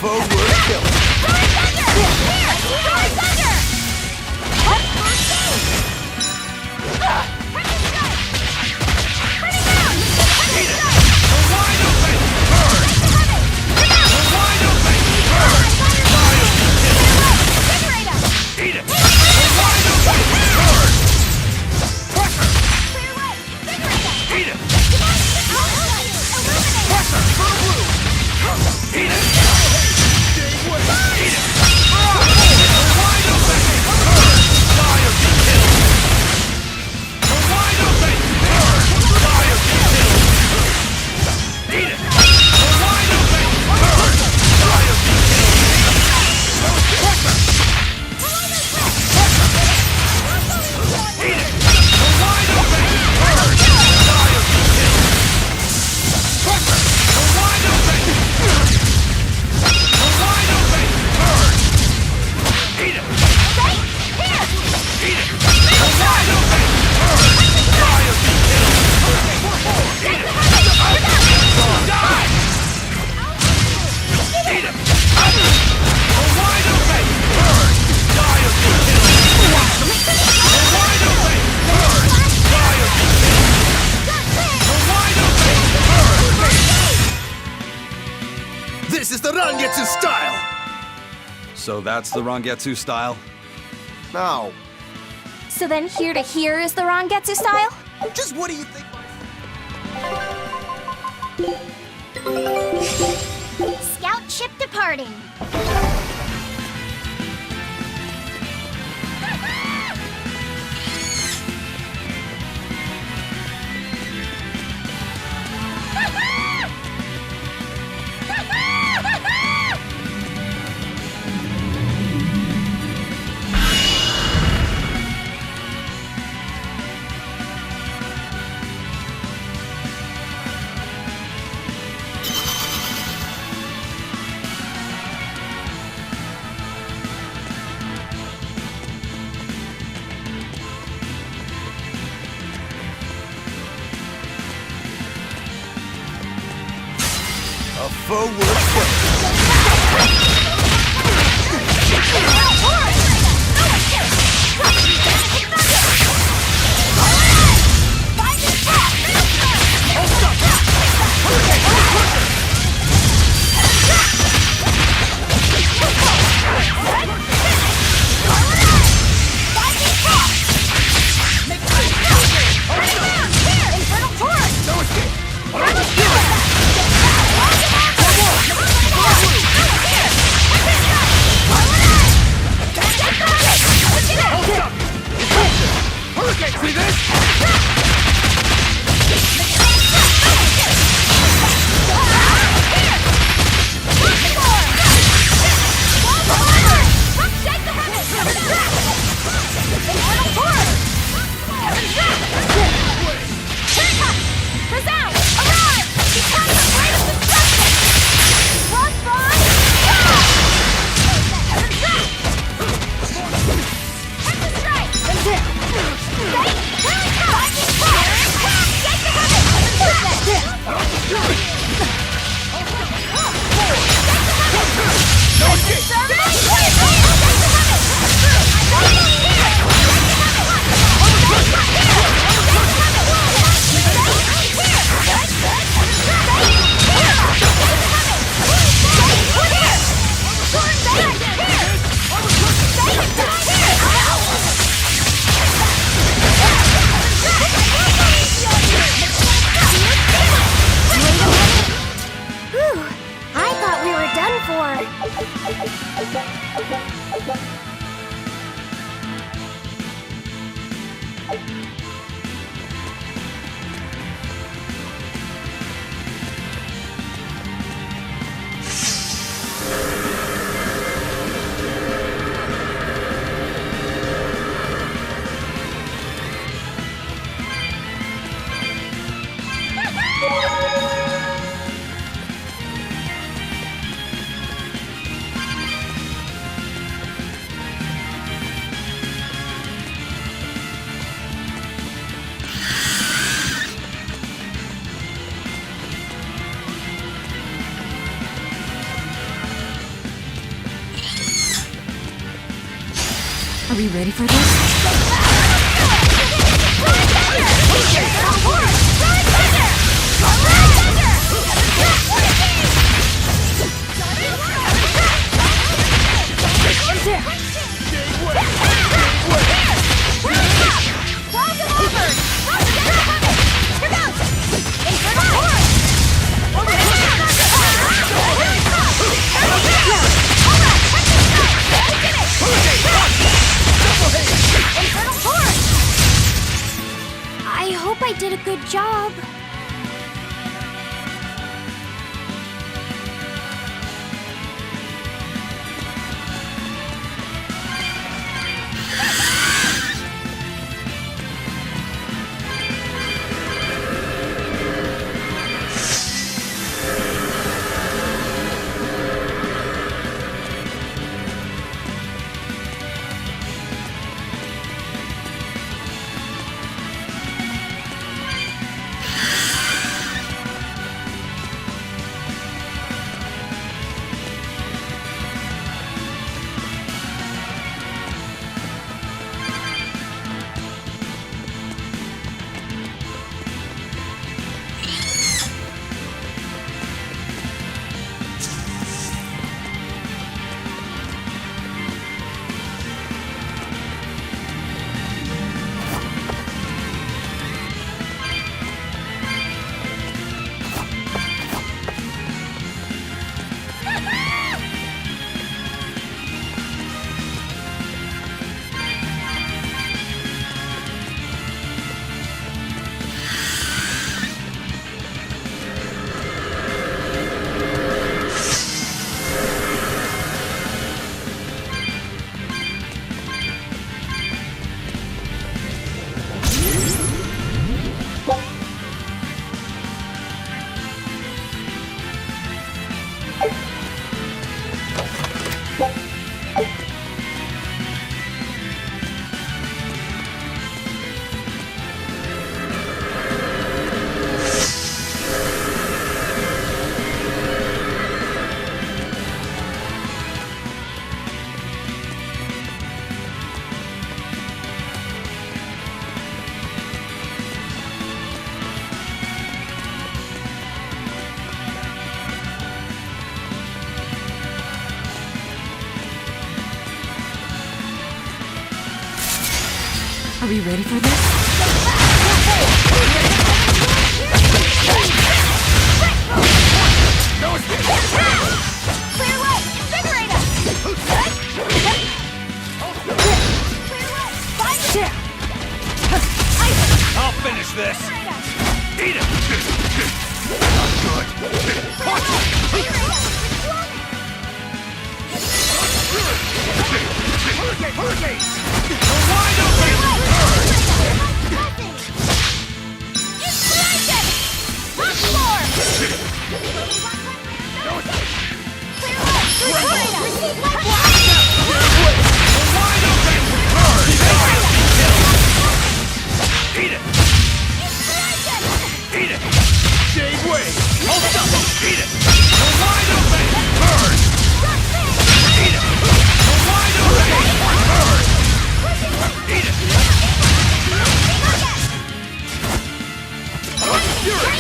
foe worth killing. This is the Rangetsu style! So that's the Rangetsu style? No. So then here to here is the Rangetsu style? Just what do you think? Scout ship departing. A foe worth killing. See this? Ready? Here we go! we ready for this? I hope I did a good job. Are we ready for this? Clear way! Invigorate us! Clear way! Find it! I'll finish this! Eat it! Hurricane! Wide Inspiration! Rock form! Clear way! Invigorate us! Receive life Eat it! Inspiration! Eat it! Shade way! Hold up! Eat it! Wide open! Burn! Eat it! Wide open! Burn! Eat it! Fury!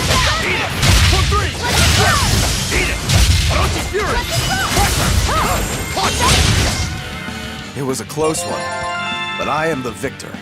Eat it! For three! Eat it! Fury! It was a close one, but I am the victor.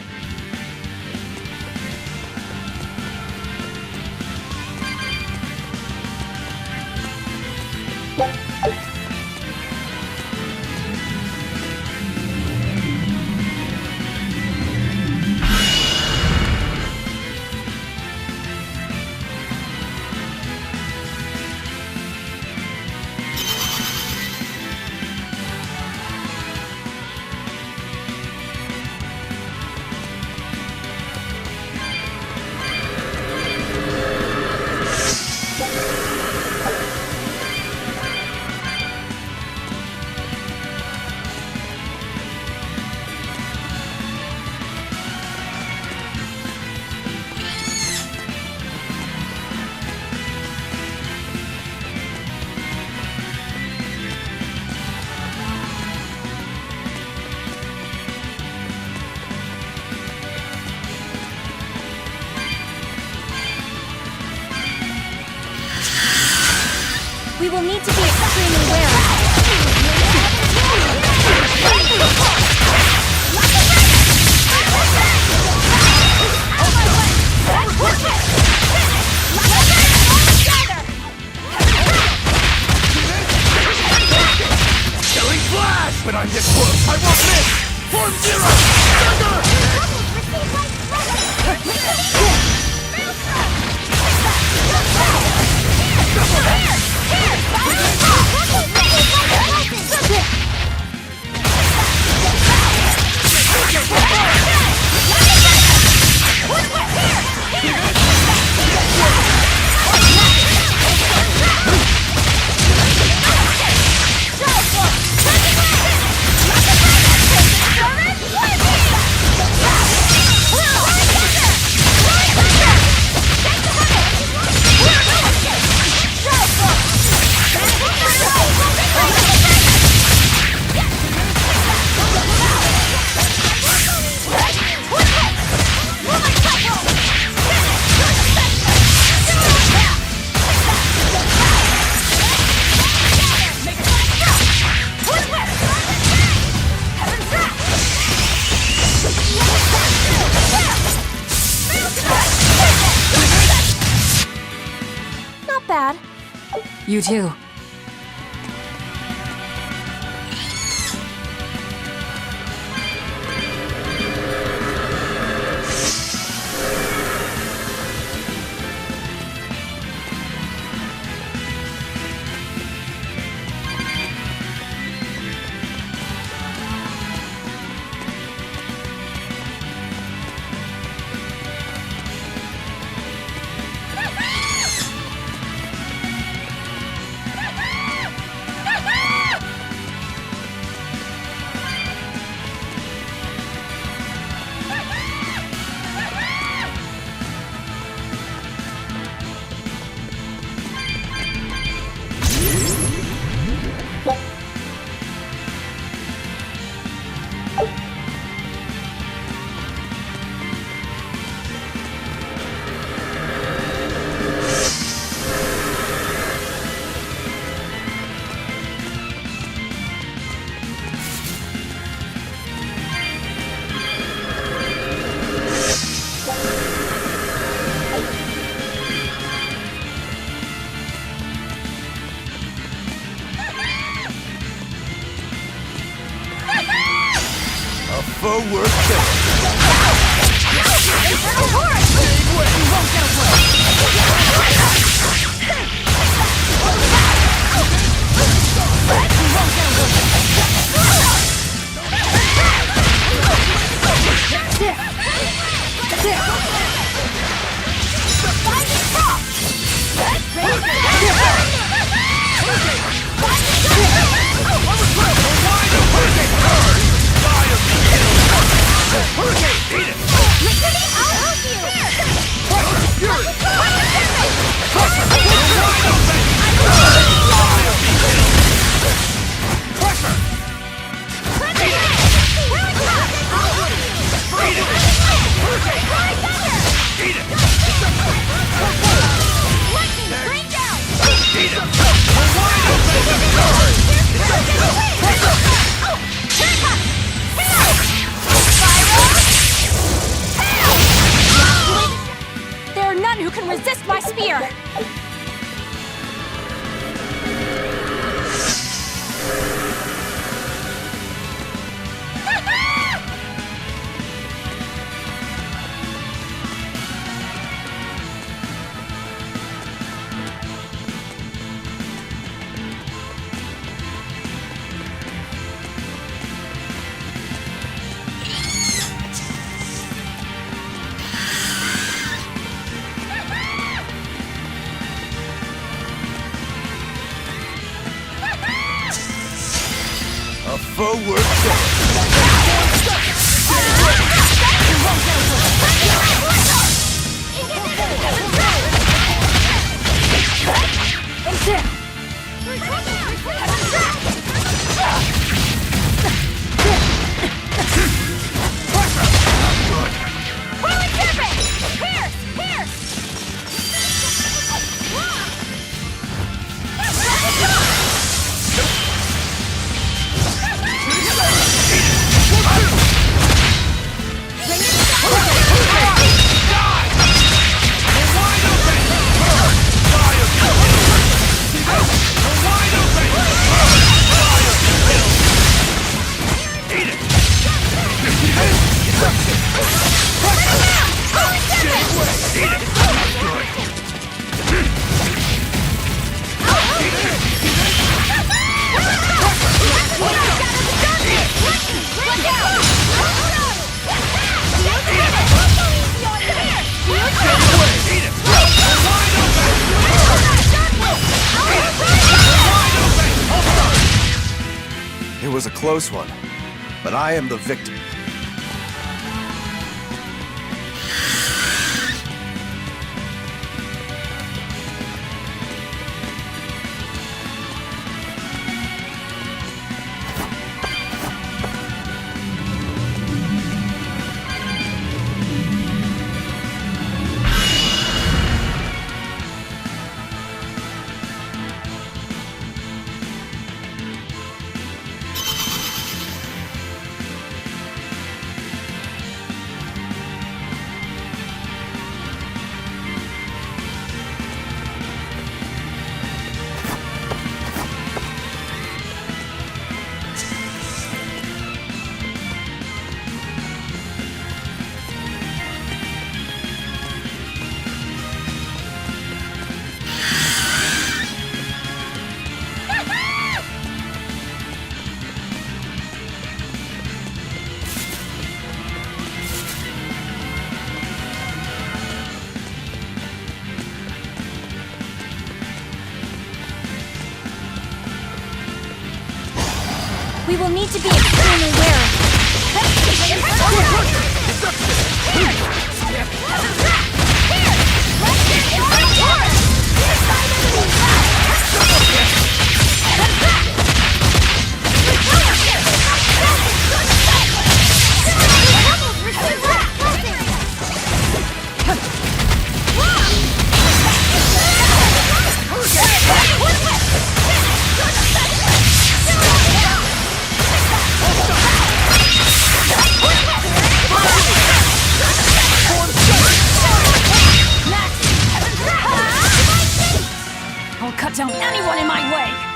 We will need to be extremely wary. Killing flash! But I'm this close, I won't miss! Form zero! Not bad. You too. A foe worth killing. There are none who can resist my spear! A foe worth killing. Here! was a close one, but I am the victor. We will need to be extremely wary. I'll cut down anyone in my way!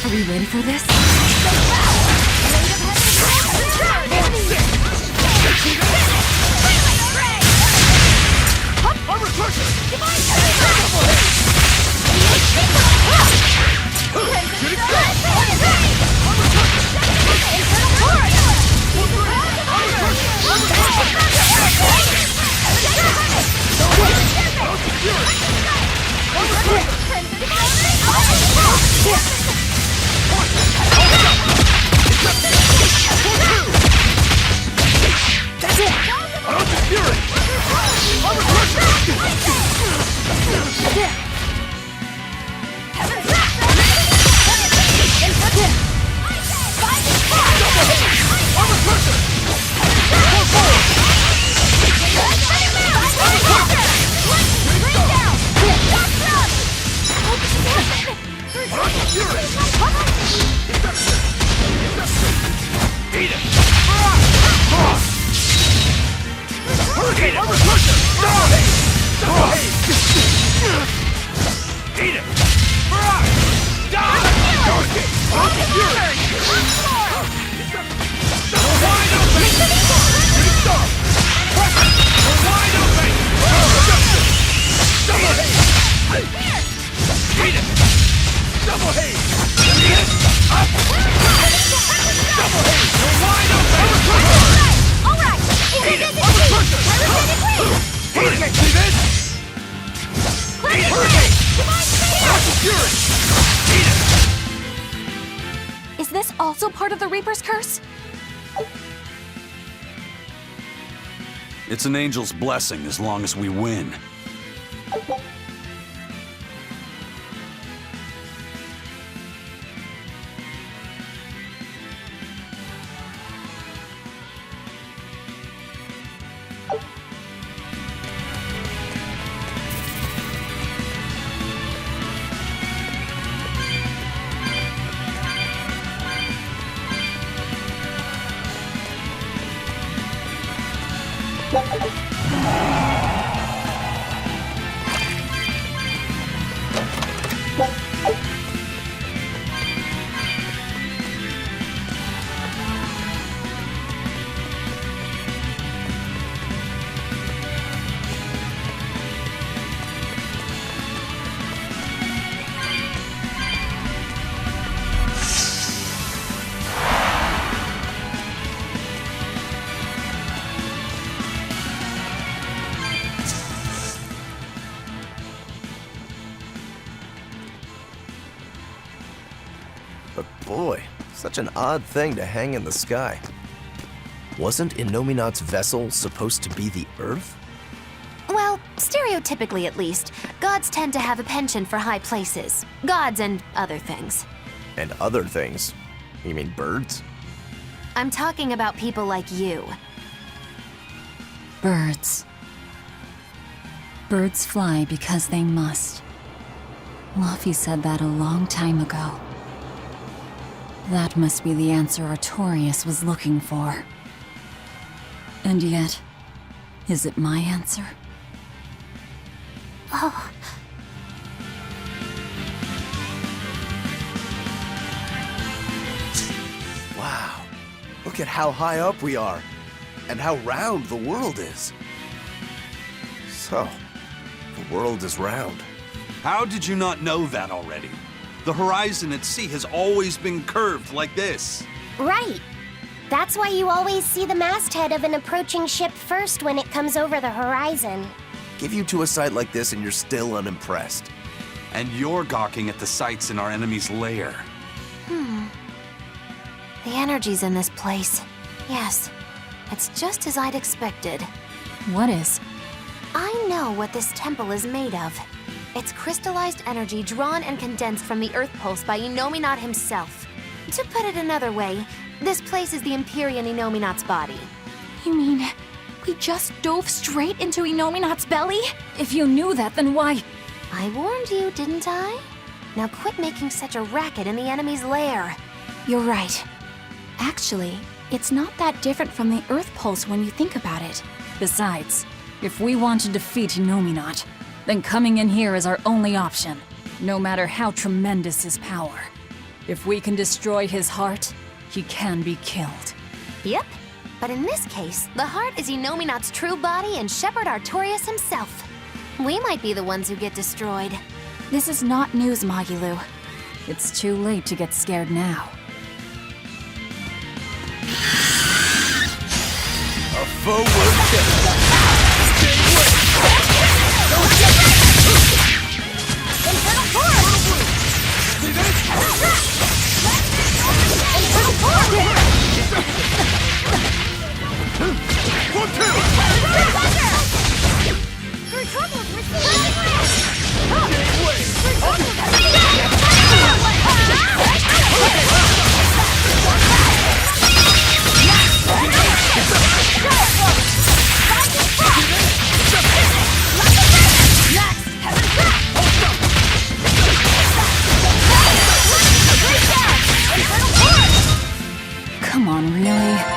Are we ready for this? fury! Eat it! Is this also part of the Reaper's curse? It's an angel's blessing as long as we win. But boy, such an odd thing to hang in the sky. Wasn't Innominat's vessel supposed to be the Earth? Well, stereotypically at least, gods tend to have a penchant for high places. Gods and other things. And other things? You mean birds? I'm talking about people like you. Birds. Birds fly because they must. Luffy said that a long time ago. That must be the answer Artorias was looking for. And yet, is it my answer? Oh, Wow. Look at how high up we are. And how round the world is. So, the world is round. How did you not know that already? The horizon at sea has always been curved like this. Right. That's why you always see the masthead of an approaching ship first when it comes over the horizon. Give you to a sight like this and you're still unimpressed. And you're gawking at the sights in our enemy's lair. the energy's in this place. Yes, it's just as I'd expected. What is? I know what this temple is made of. It's crystallized energy drawn and condensed from the Earth Pulse by Innominat himself. To put it another way, this place is the Empyrean Innominat's body. You mean, we just dove straight into Innominat's belly? If you knew that, then why? I warned you, didn't I? Now quit making such a racket in the enemy's lair. You're right. Actually, it's not that different from the Earth Pulse when you think about it. Besides, if we want to defeat Innominat, then coming in here is our only option, no matter how tremendous his power. If we can destroy his heart, he can be killed. Yep, but in this case, the heart is Innominat's true body and Shepherd Artorias himself. We might be the ones who get destroyed. This is not news, Magilu. It's too late to get scared now. A forward kick. Come on, really?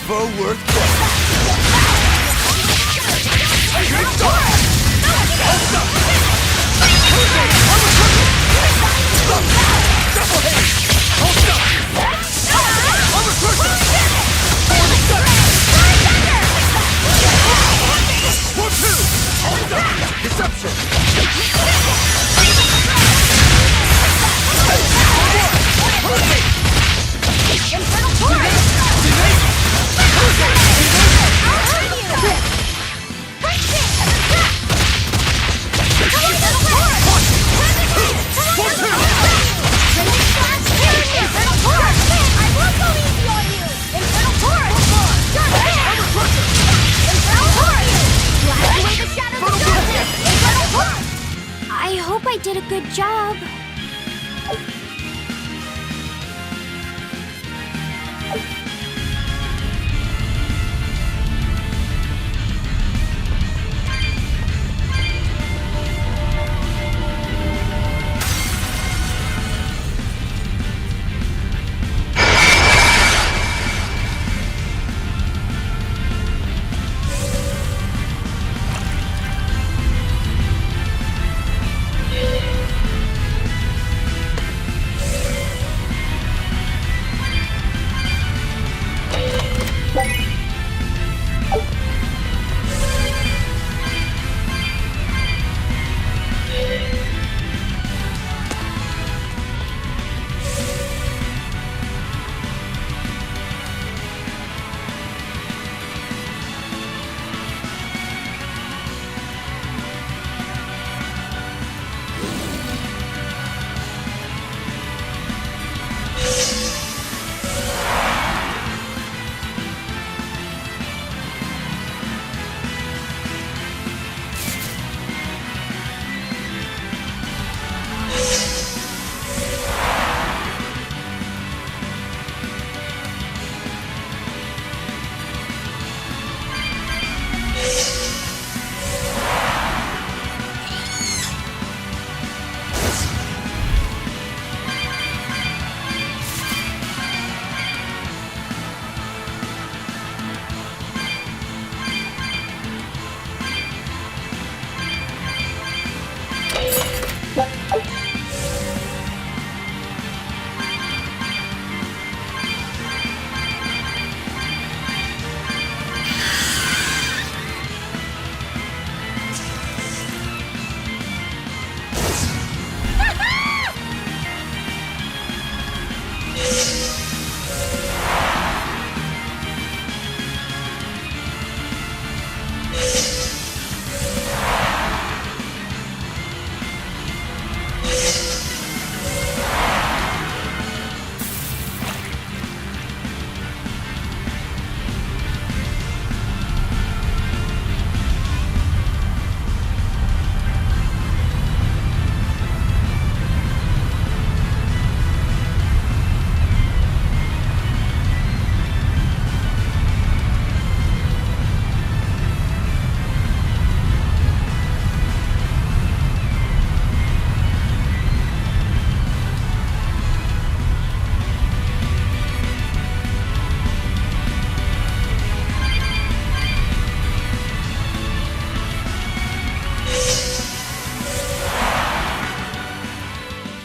foe worth killing. Infernal Torrent! job.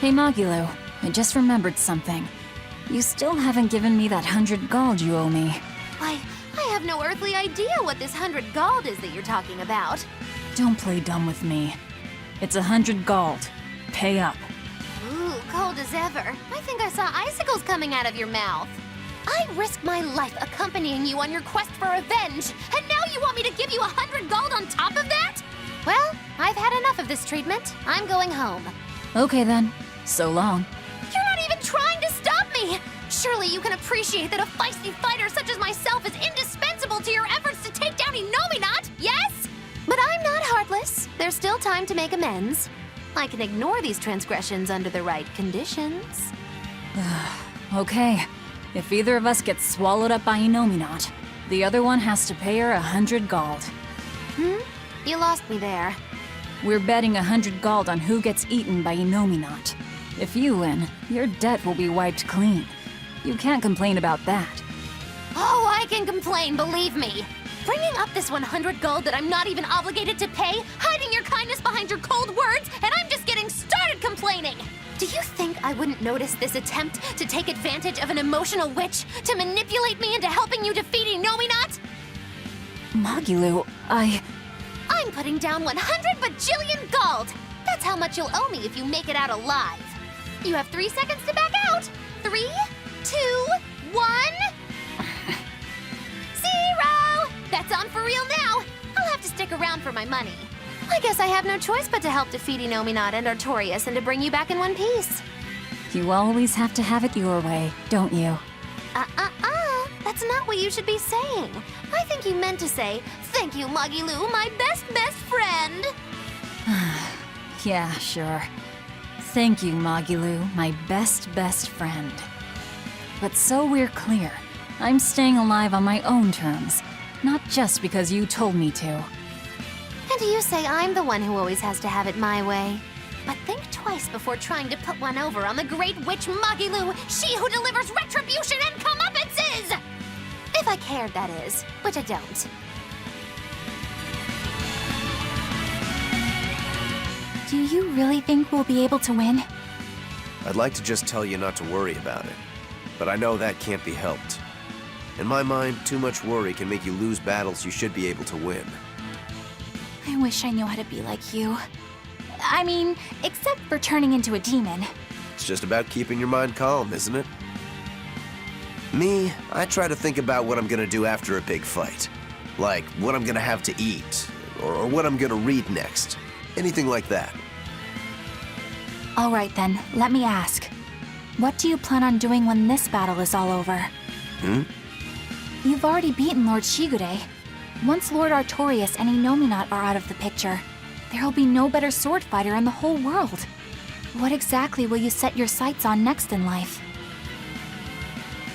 Hey Magilo, I just remembered something. You still haven't given me that 100 gold you owe me. I have no earthly idea what this 100 gold is that you're talking about. Don't play dumb with me. It's 100 gold. Pay up. Ooh, cold as ever. I think I saw icicles coming out of your mouth. I risked my life accompanying you on your quest for revenge, and now you want me to give you 100 gold on top of that? Well, I've had enough of this treatment. I'm going home. Okay then. So long. You're not even trying to stop me! Surely you can appreciate that a feisty fighter such as myself is indispensable to your efforts to take down Inominat, yes? But I'm not heartless. There's still time to make amends. I can ignore these transgressions under the right conditions. Okay. If either of us gets swallowed up by Inominat, the other one has to pay her 100 gold. You lost me there. We're betting 100 gold on who gets eaten by Inominat. If you win, your debt will be wiped clean. You can't complain about that. Oh, I can complain, believe me. Bringing up this 100 gold that I'm not even obligated to pay, hiding your kindness behind your cold words, and I'm just getting started complaining. Do you think I wouldn't notice this attempt to take advantage of an emotional witch to manipulate me into helping you defeat Inominat? Magilu, I'm putting down 100 bajillion gold. That's how much you'll owe me if you make it out alive. You have 3 seconds to back out. 3, 2, 1. 0! That's on for real now. I'll have to stick around for my money. I guess I have no choice but to help defeat Inominat and Artorias and to bring you back in one piece. you always have to have it your way, don't you? That's not what you should be saying. I think you meant to say, "Thank you, Magilu, my best friend." Yeah, sure. Thank you, Magilu, my best friend. But so we're clear, I'm staying alive on my own terms, not just because you told me to. And you say I'm the one who always has to have it my way. But think twice before trying to put one over on the great witch Magilu, she who delivers retribution and comeuppances! If I cared, that is, which I don't. Do you really think we'll be able to win? I'd like to just tell you not to worry about it, but I know that can't be helped. In my mind, too much worry can make you lose battles you should be able to win. I wish I knew how to be like you. I mean, except for turning into a demon. It's just about keeping your mind calm, isn't it? Me, I try to think about what I'm gonna do after a big fight. Like, what I'm gonna have to eat, or what I'm gonna read next. Anything like that. All right then, let me ask. What do you plan on doing when this battle is all over? You've already beaten Lord Shigure. Once Lord Artorias and Inominat are out of the picture, there'll be no better sword fighter in the whole world. What exactly will you set your sights on next in life?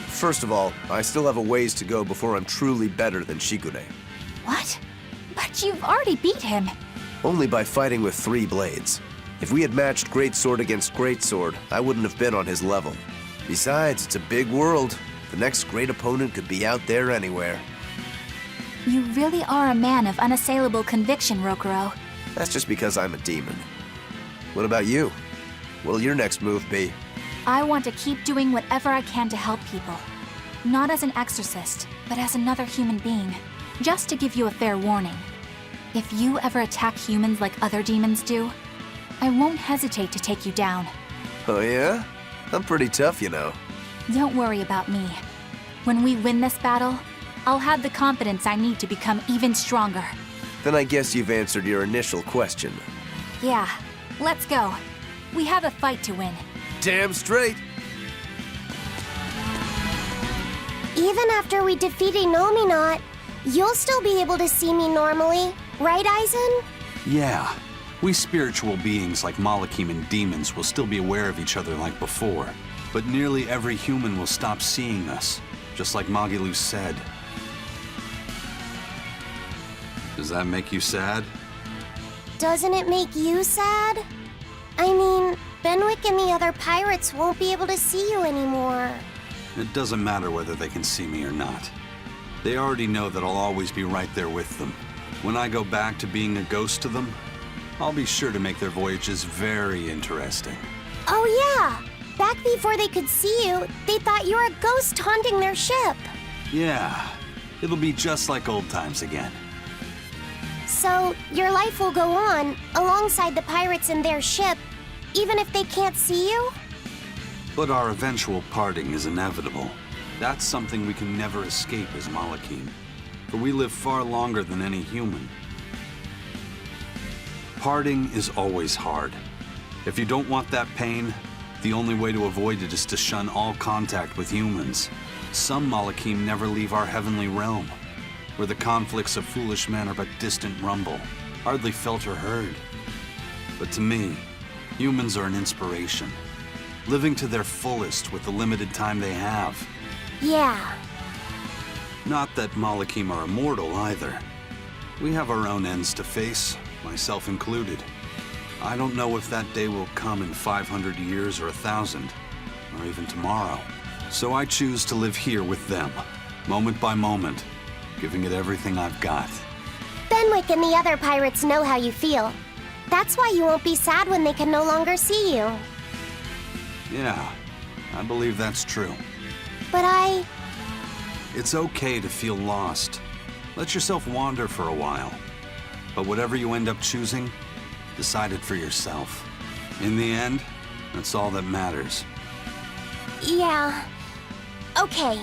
First of all, I still have a ways to go before I'm truly better than Shigure. What? But you've already beat him. Only by fighting with 3 blades. If we had matched Greatsword against Greatsword, I wouldn't have been on his level. Besides, it's a big world. The next great opponent could be out there anywhere. You really are a man of unassailable conviction, Rokuro. That's just because I'm a demon. What about you? What'll your next move be? I want to keep doing whatever I can to help people. Not as an exorcist, but as another human being. Just to give you a fair warning. If you ever attack humans like other demons do, I won't hesitate to take you down. Oh yeah? I'm pretty tough, you know. Don't worry about me. When we win this battle, I'll have the confidence I need to become even stronger. Then I guess you've answered your initial question. Yeah, let's go. We have a fight to win. Damn straight! Even after we defeat Inominat, you'll still be able to see me normally, right, Aizen? Yeah. We spiritual beings like Malakim and demons will still be aware of each other like before. But nearly every human will stop seeing us, just like Magilu said. Does that make you sad? Doesn't it make you sad? I mean, Benwick and the other pirates won't be able to see you anymore. It doesn't matter whether they can see me or not. They already know that I'll always be right there with them. When I go back to being a ghost to them, I'll be sure to make their voyages very interesting. Oh yeah! Back before they could see you, they thought you were a ghost haunting their ship. Yeah, it'll be just like old times again. So, your life will go on, alongside the pirates and their ship, even if they can't see you? But our eventual parting is inevitable. That's something we can never escape as Malakim, for we live far longer than any human. Parting is always hard. If you don't want that pain, the only way to avoid it is to shun all contact with humans. Some Malakim never leave our heavenly realm, where the conflicts of foolish men are but distant rumble, hardly felt or heard. But to me, humans are an inspiration, living to their fullest with the limited time they have. Yeah. Not that Malakim are immortal either. We have our own ends to face, myself included. I don't know if that day will come in 500 years or 1,000, or even tomorrow. So I choose to live here with them, moment by moment, giving it everything I've got. Benwick and the other pirates know how you feel. That's why you won't be sad when they can no longer see you. Yeah, I believe that's true. But It's okay to feel lost. Let yourself wander for a while. But whatever you end up choosing, decide it for yourself. In the end, that's all that matters. Yeah. Okay.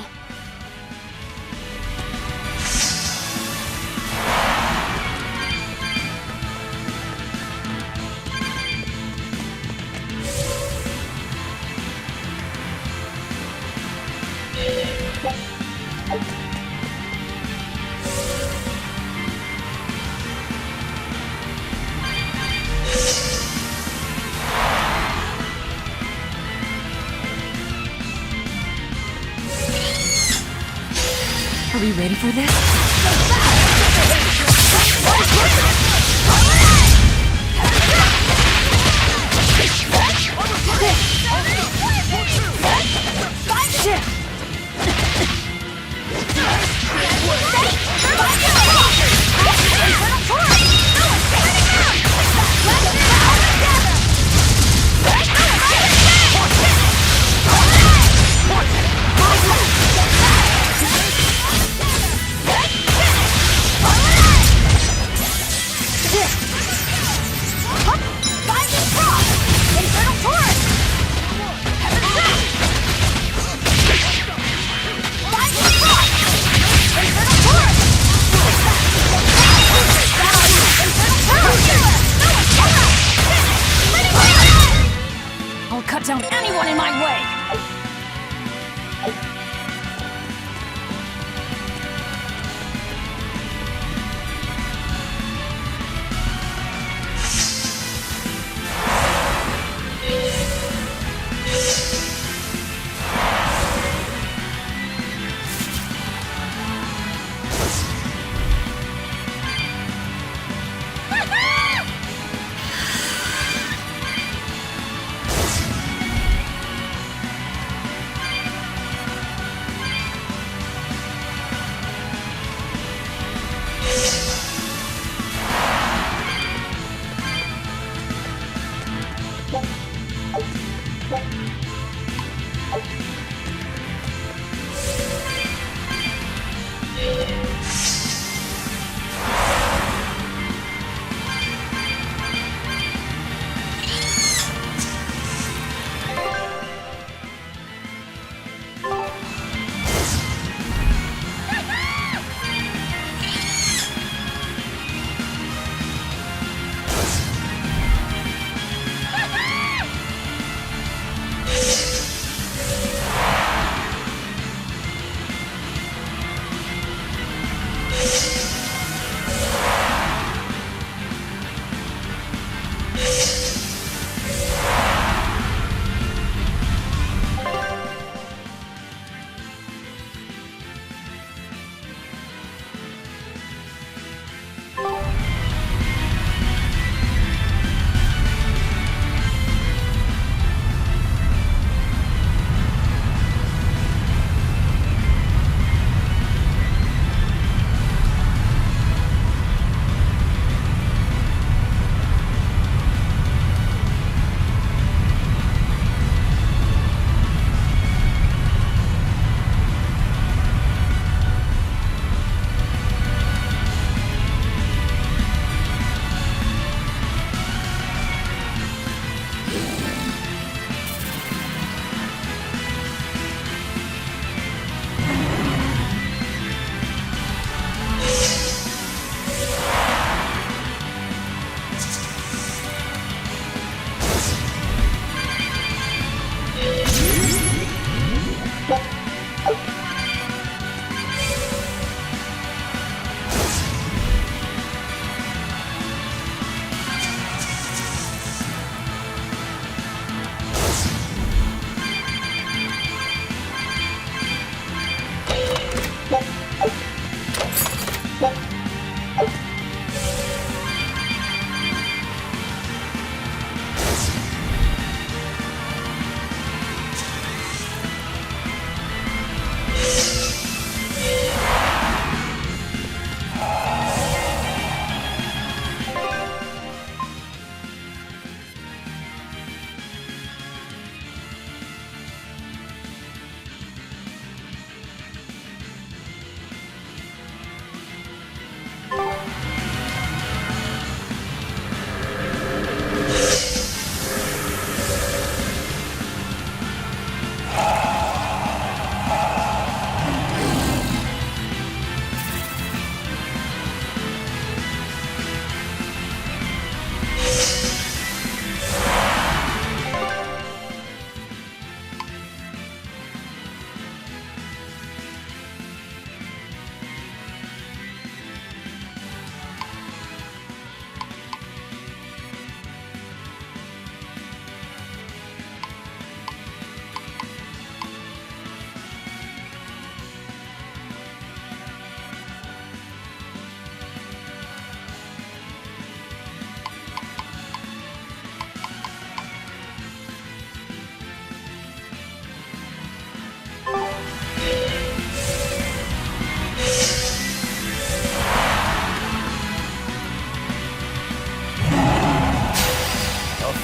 you ready for this?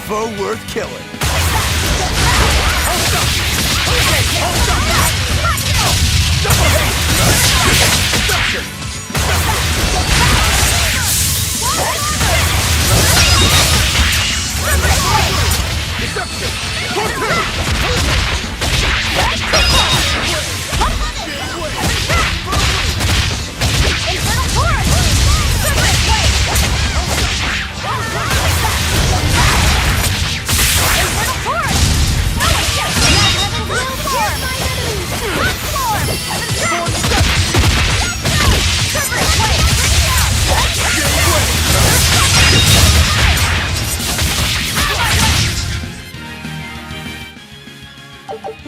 foe worth killing.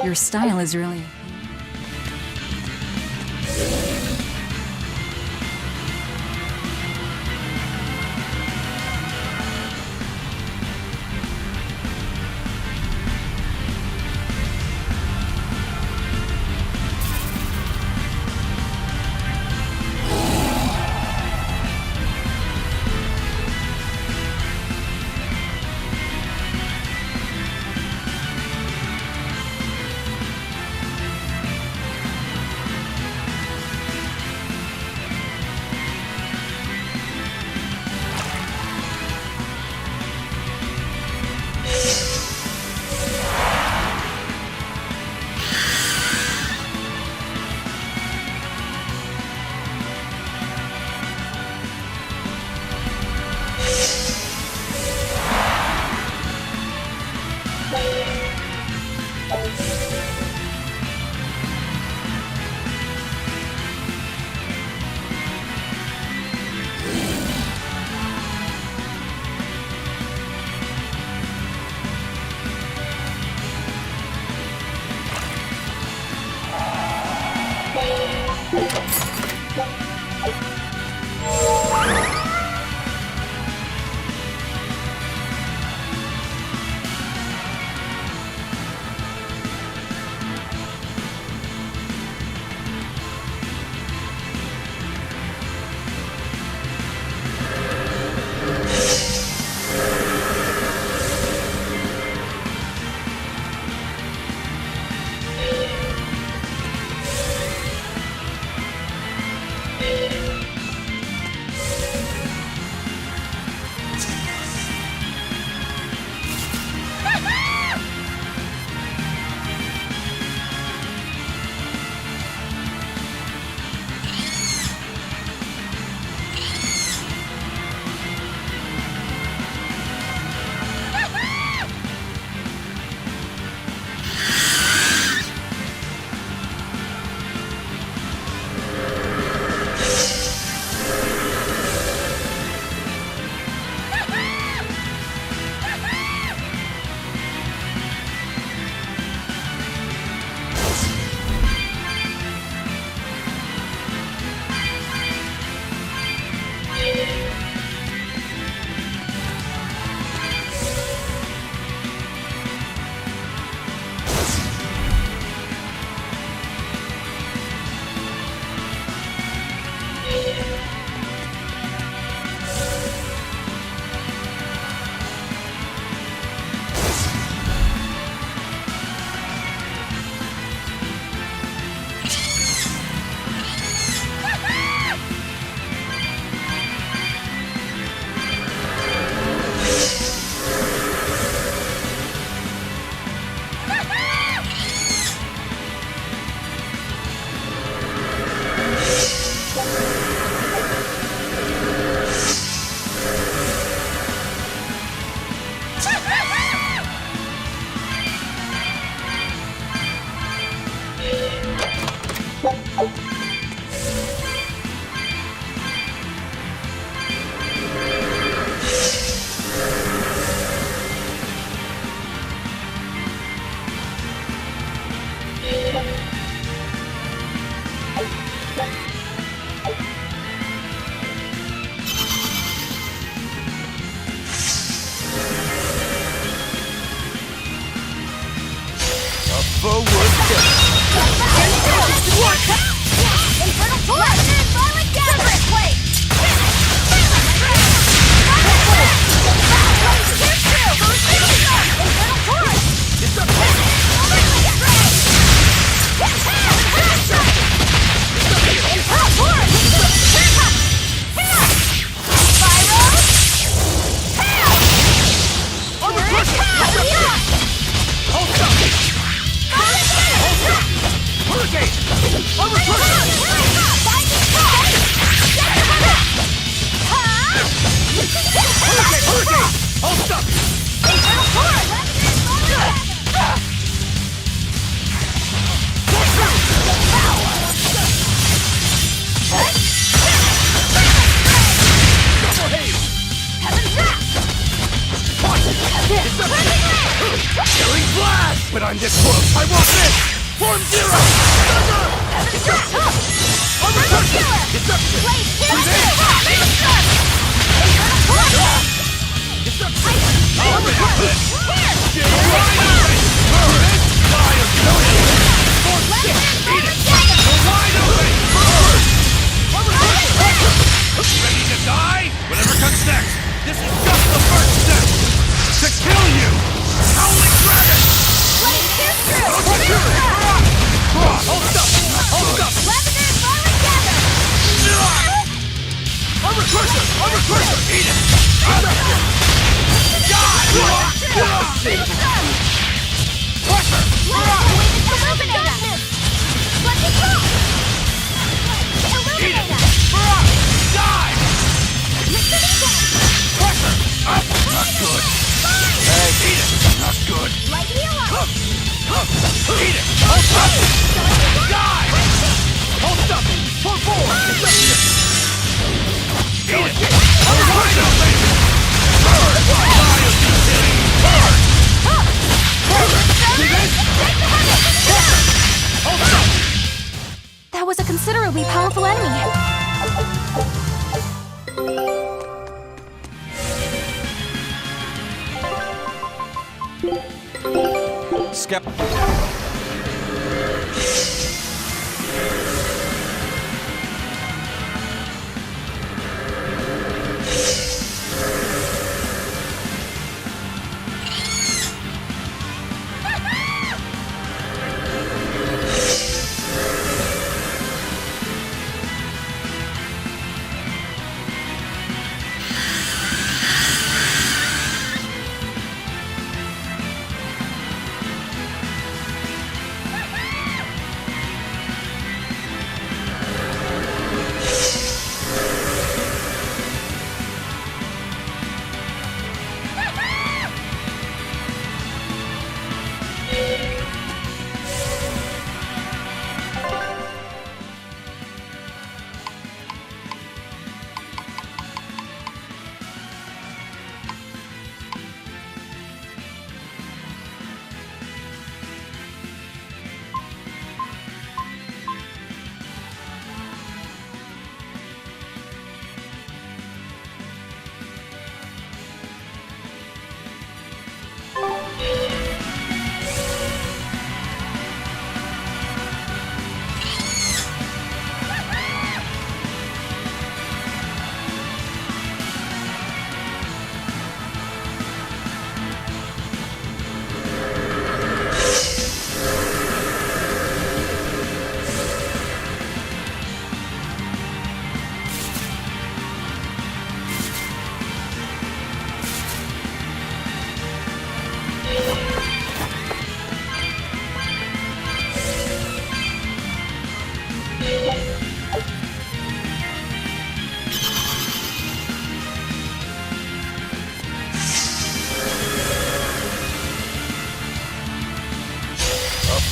Your style is really... But I'm this close. I won't miss. Form zero. Armor crusher. Deception. Armor crusher. Ready to die? Whatever comes next. This is just the first step. To kill you. Howling dragon. Hold up. Hold up. Armor crusher. Armor crusher. Eat it. That was a considerably powerful enemy.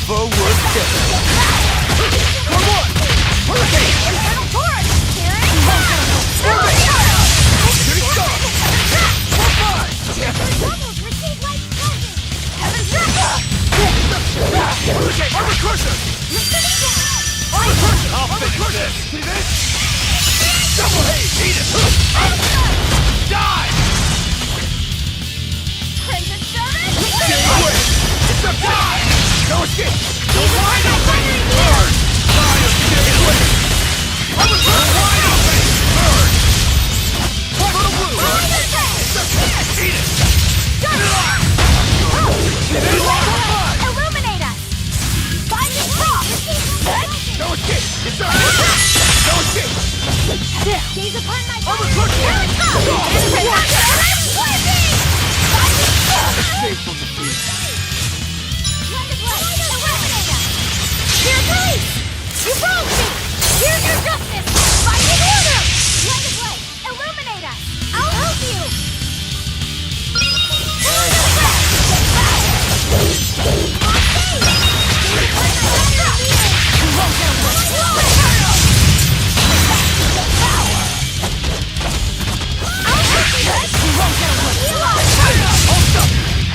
Forward step. Come on! Hurricane! Hurricane! Armor crusher! Armor crusher! I'll finish this! See this? Double haze! Eat it! Die! Crimson Servant! Get away! It's a die! No escape! Go wide open! Burn! Die of shit! Armor crusher! Wide open! Burn! Purple blue! Eat it! Illuminate us! Binding frost! No escape! It's up! No escape! Gaze upon my Armor crusher! Here it comes! Escape from the field. Illuminate us! Here, police! You broke me! Here's your justice! Binding order! Light of light! Illuminate us! I'll help you!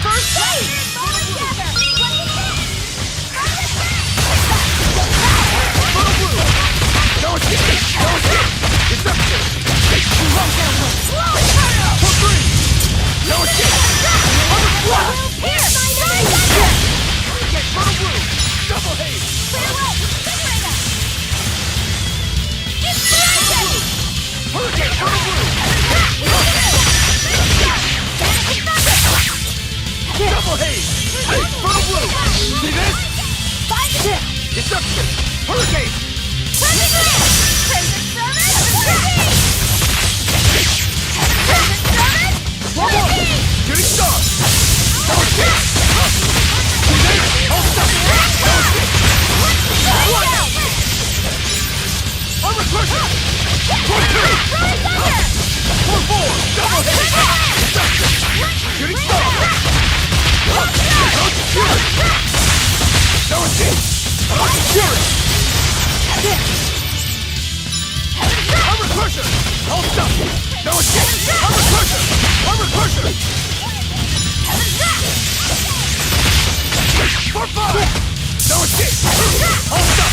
First aid! Fall together! Shooting star! No escape! Fury! Armor crusher! Hold stop! No escape! Armor crusher! Armor crusher! For fire! No escape! Hold stop!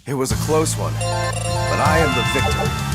It was a close one, but I am the victor.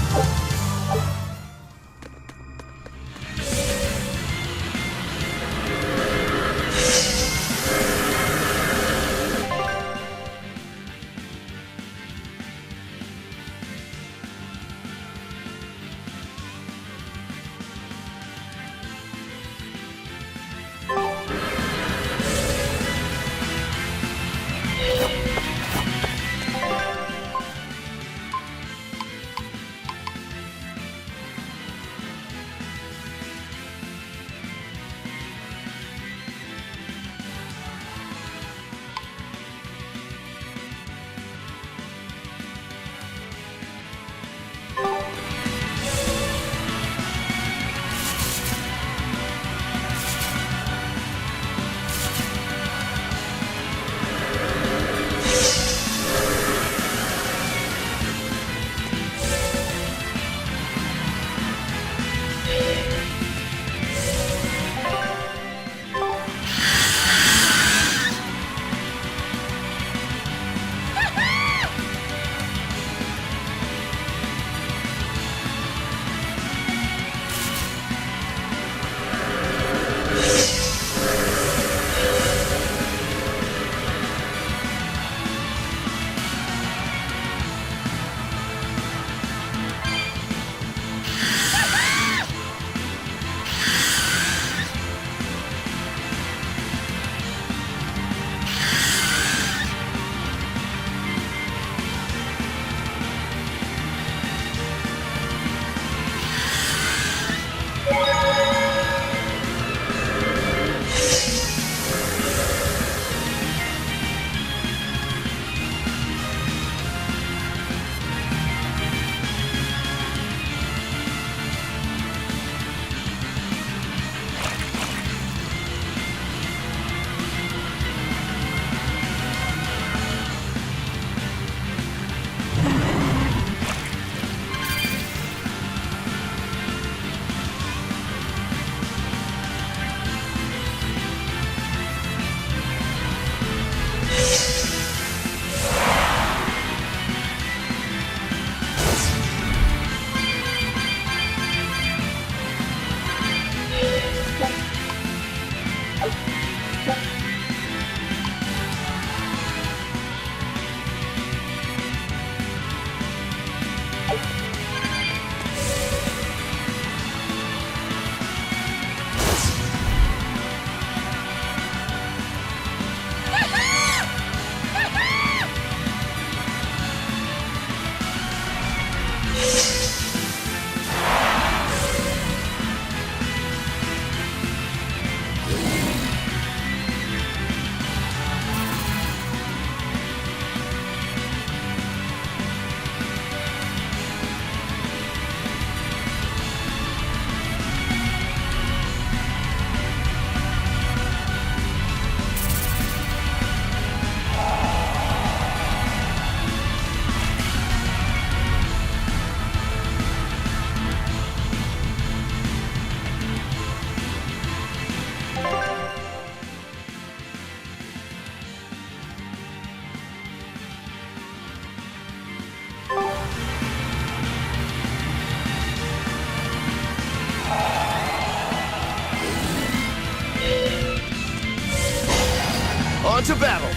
On to battle!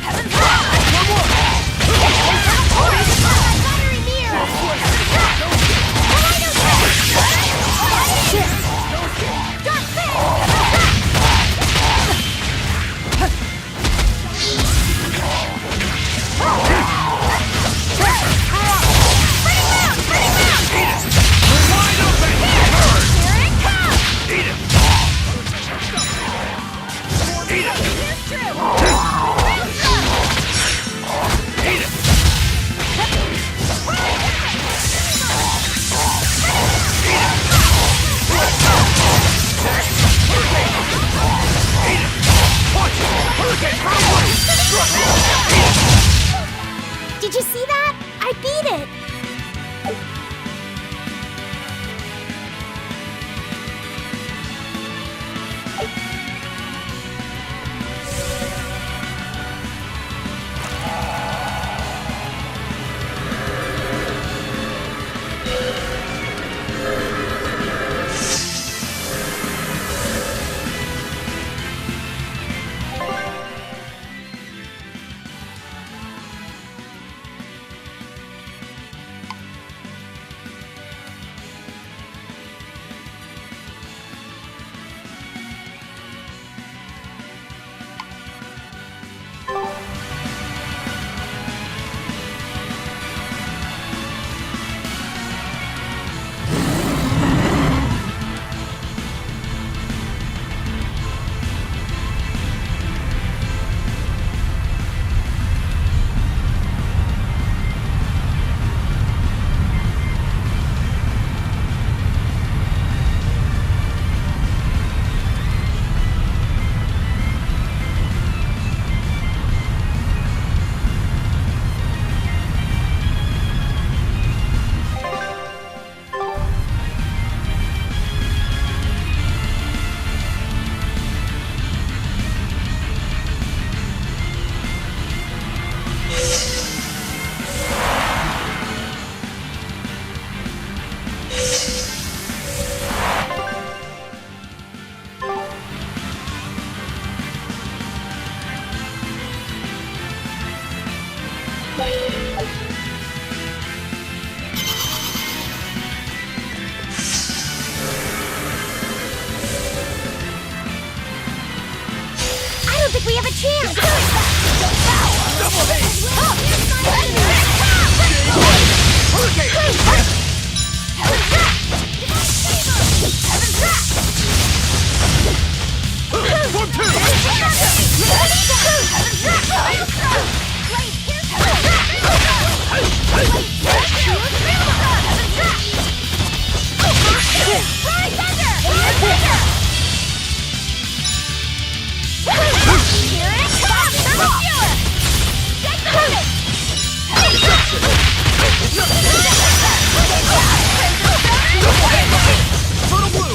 Did you see that? I beat it! I don't think we have a chance! Double haste! One, two! Turtle blue!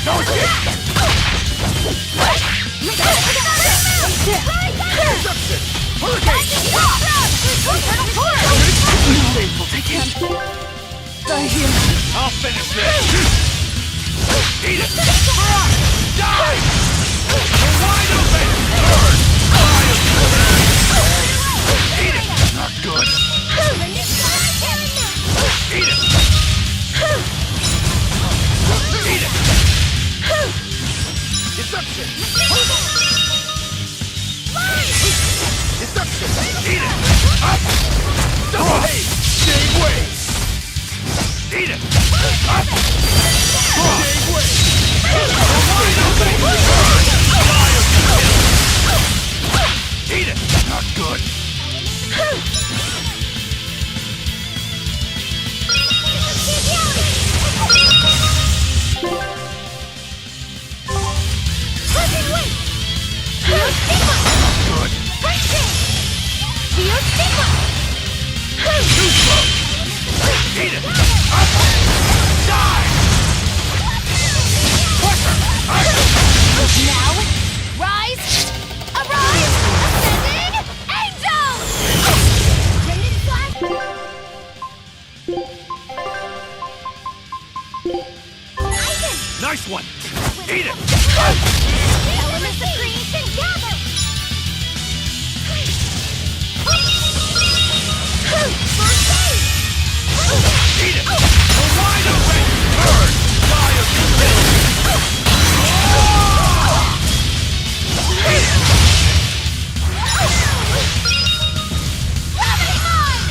No escape! I'll finish this! Eat it! Die! You're wide open! Burn! Eat it! Not good! Eat it! Eat it! Deception! Deception! Eat it! Up! Double haste! Same way! Eat it! Up! Same way! Wide open! Burn! Eat it! Not good! Good! Too slow! Eat it! Up! Die! Now, rise! Arise! Ascending angels! Radiant flash! Titan! Nice one! Eat it! Elements of creation gather! First aid! Eat it! You're wide open! Burn! Die of stupidity! Eat it! Gravity mine!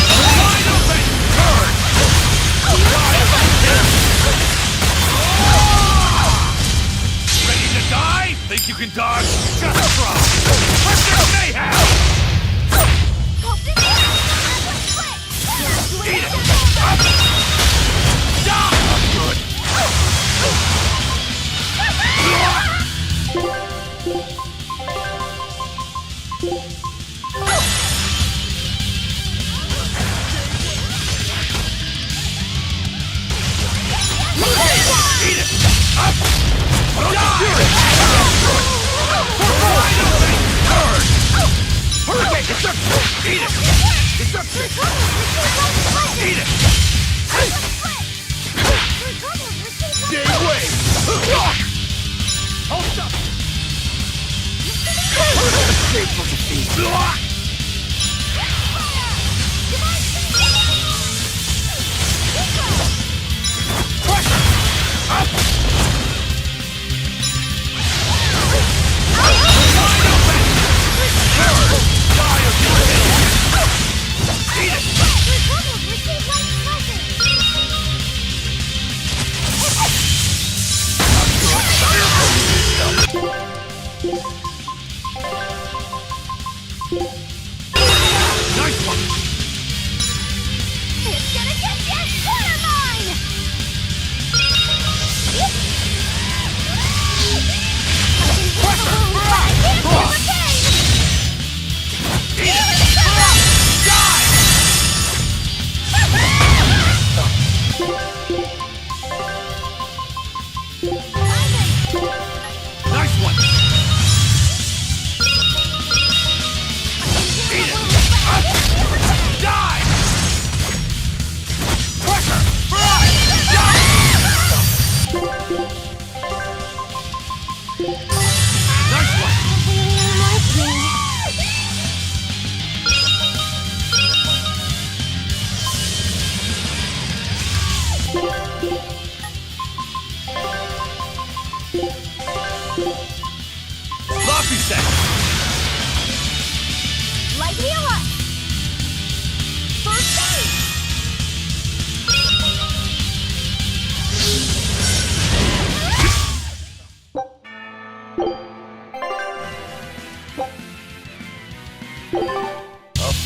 You're wide open! Burn! Ready to die? Think you can dodge? Just try! Let's get mayhem!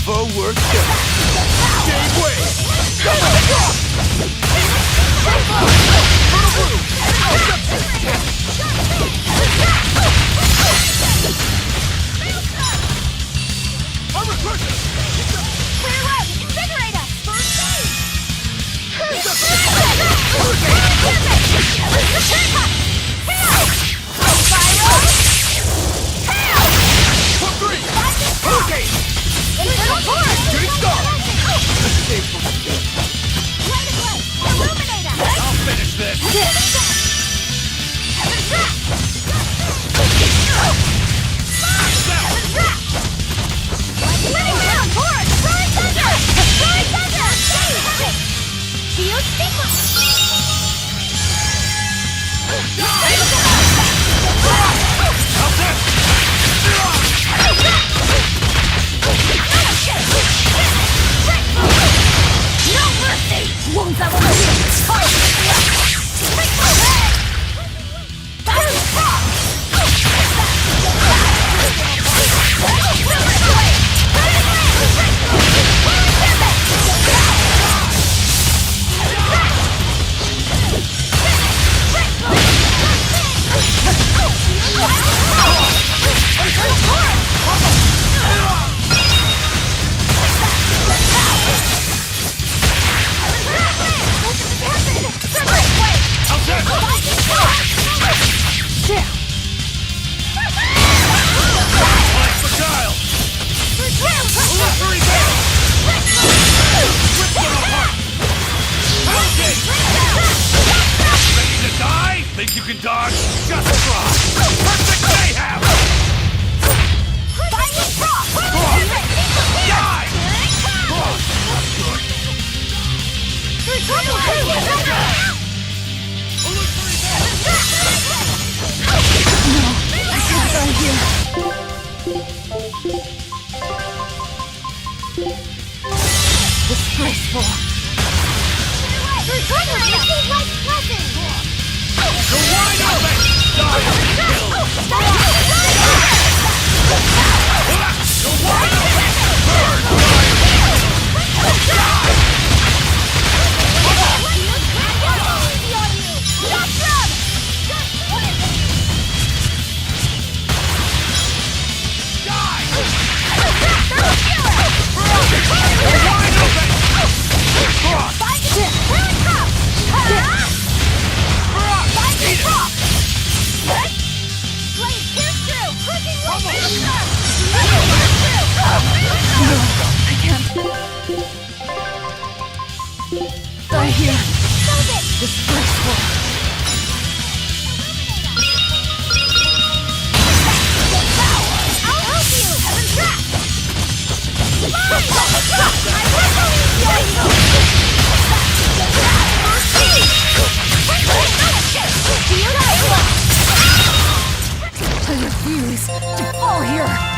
Forward kill. Think you can dodge? Just try! Perfect mayhem! Die! Disgraceful. You're wide open! Die! Kill! You're wide open! Burn! Eat it! Disgraceful. I'll help you! Heaven trap! Fine! I will I refuse to fall here!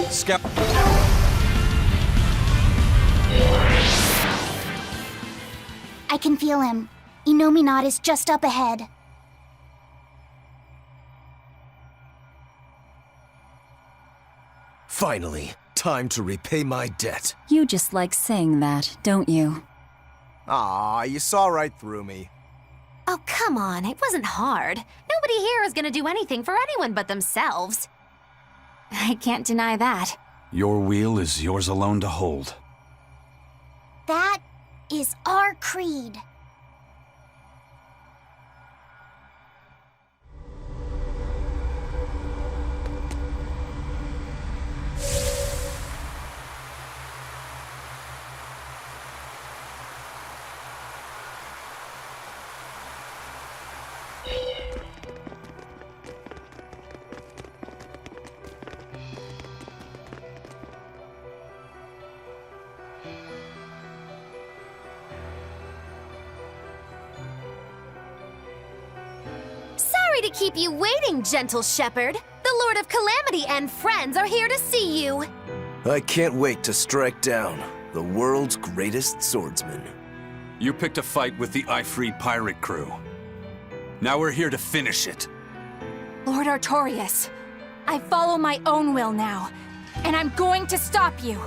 Scout. I can feel him. Inominat is just up ahead. Finally, time to repay my debt. You just like saying that, don't you? Aw, you saw right through me. Oh, come on, it wasn't hard. Nobody here is gonna do anything for anyone but themselves. I can't deny that. Your wheel is yours alone to hold. That is our creed. Sorry to keep you waiting, gentle shepherd. The Lord of Calamity and friends are here to see you. I can't wait to strike down the world's greatest swordsman. You picked a fight with the Ifrit pirate crew. Now we're here to finish it. Lord Artorias, I follow my own will now, and I'm going to stop you.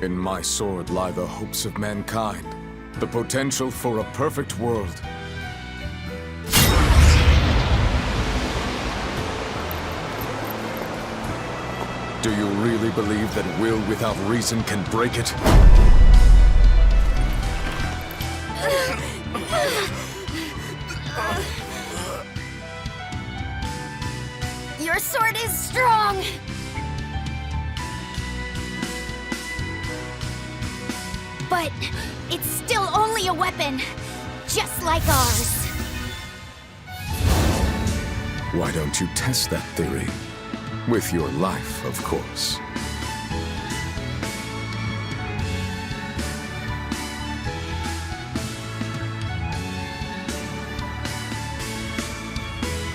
In my sword lie the hopes of mankind, the potential for a perfect world. Do you really believe that will without reason can break it? Your sword is strong! But it's still only a weapon, just like ours. Why don't you test that theory? With your life, of course.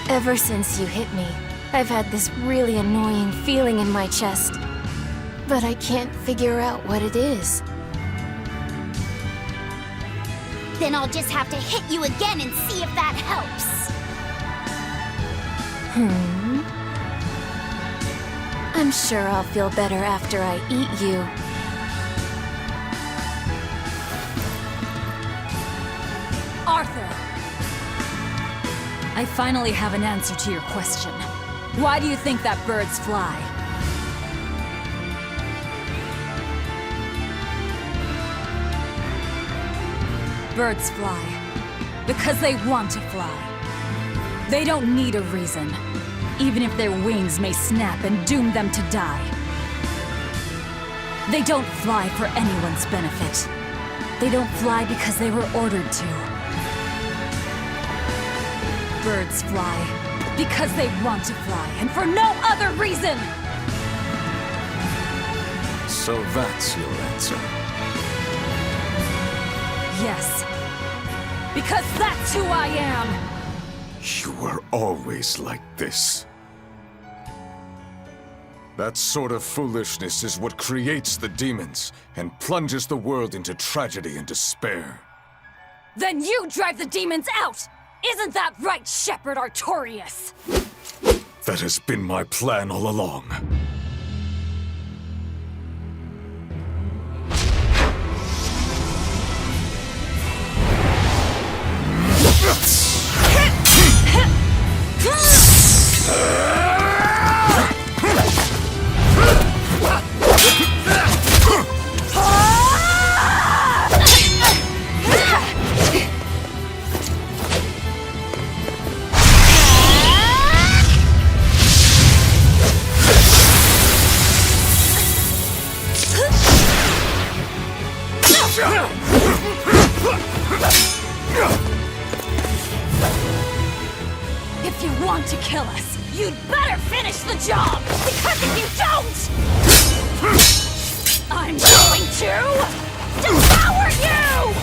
Ever since you hit me, I've had this really annoying feeling in my chest. But I can't figure out what it is. Then I'll just have to hit you again and see if that helps. I'm sure I'll feel better after I eat you. Arthur! I finally have an answer to your question. Why do you think that birds fly? Birds fly because they want to fly. They don't need a reason, even if their wings may snap and doom them to die. They don't fly for anyone's benefit. They don't fly because they were ordered to. Birds fly because they want to fly, and for no other reason! So that's your answer. Yes. Because that's who I am! You were always like this. That sort of foolishness is what creates the demons and plunges the world into tragedy and despair. Then you drive the demons out! Isn't that right, Shepherd Artorias? That has been my plan all along. If you want to kill us, you'd better finish the job! Because if you don't, I'm going to devour you!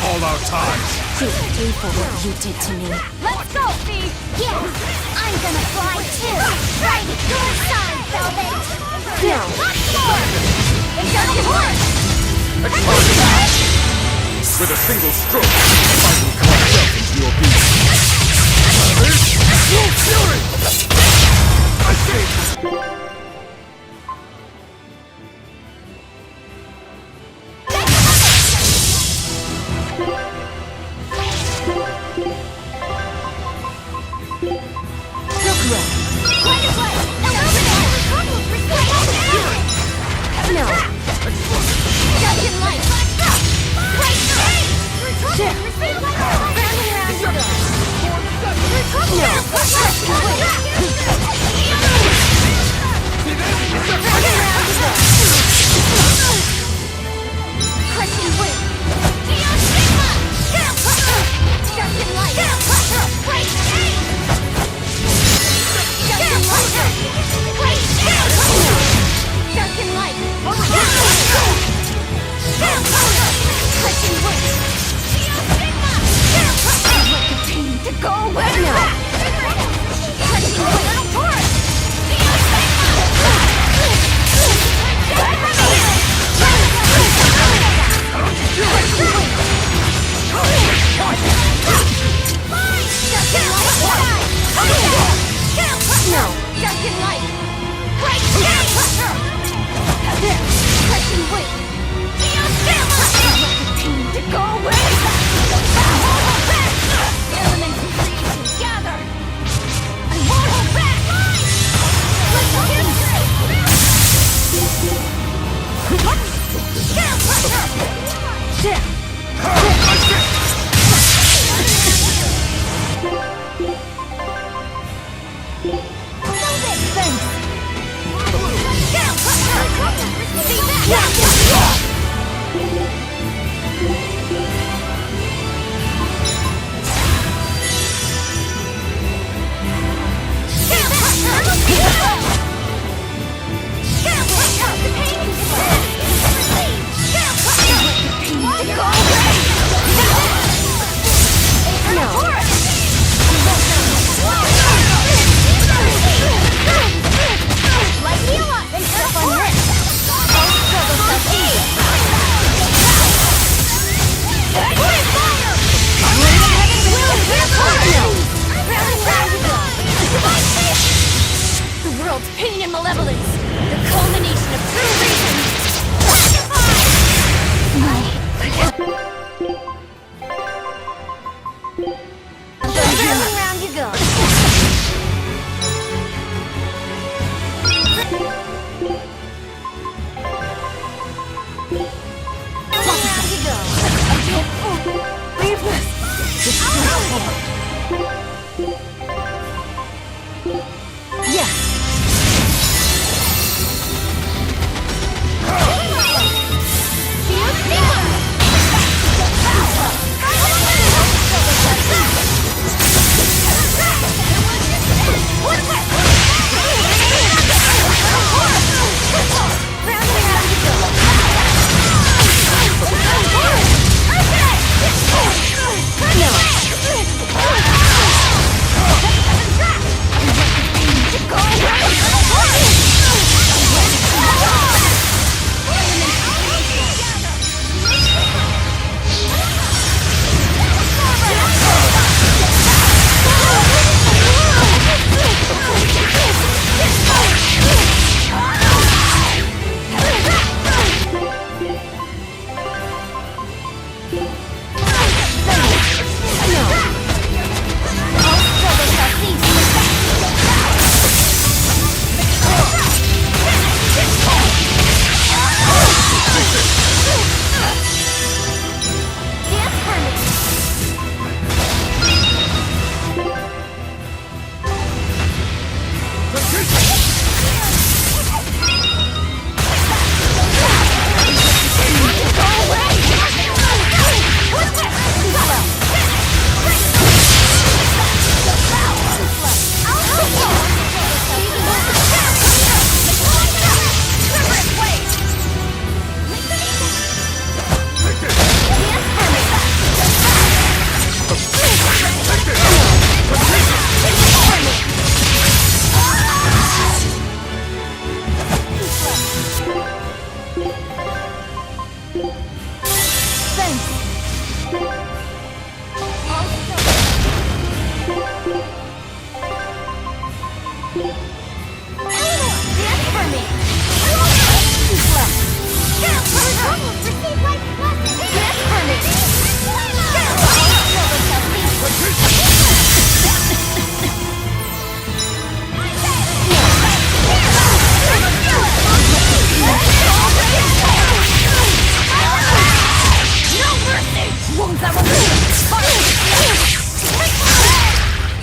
All our ties! You pay for what you did to me. Let's go, Fee! Yes! I'm gonna fly too! Right at your side, Velvet! No. Lots more! Internal horse! With a single stroke, I will carve into your beast. Full fury! I see! Yes!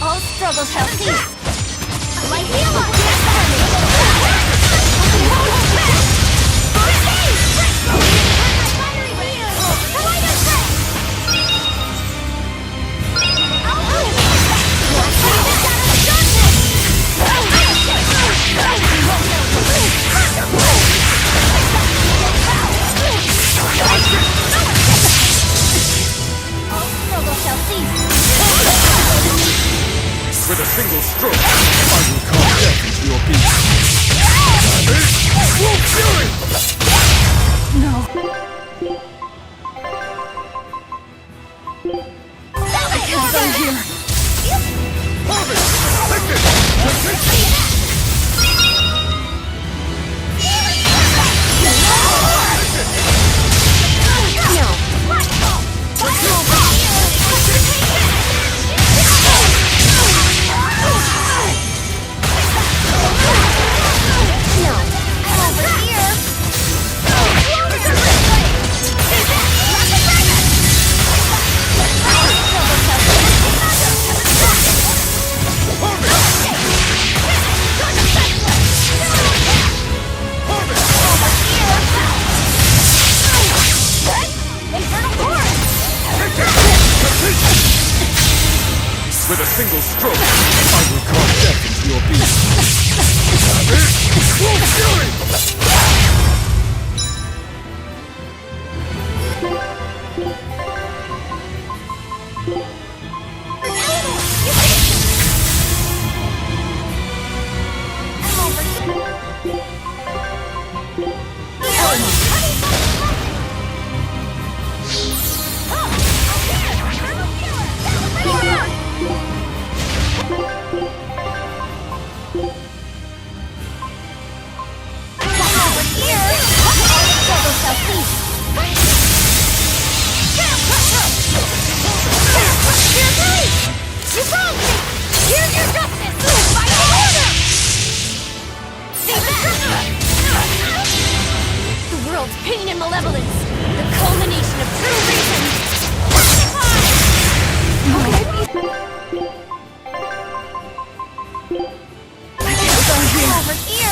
All struggles shall cease. Like With a single stroke, I will carve death into your beast. Full fury! No. I can't go here. With a single stroke, I will carve death into your beast. Full fury! Pain and malevolence, the culmination of true reason. Over here!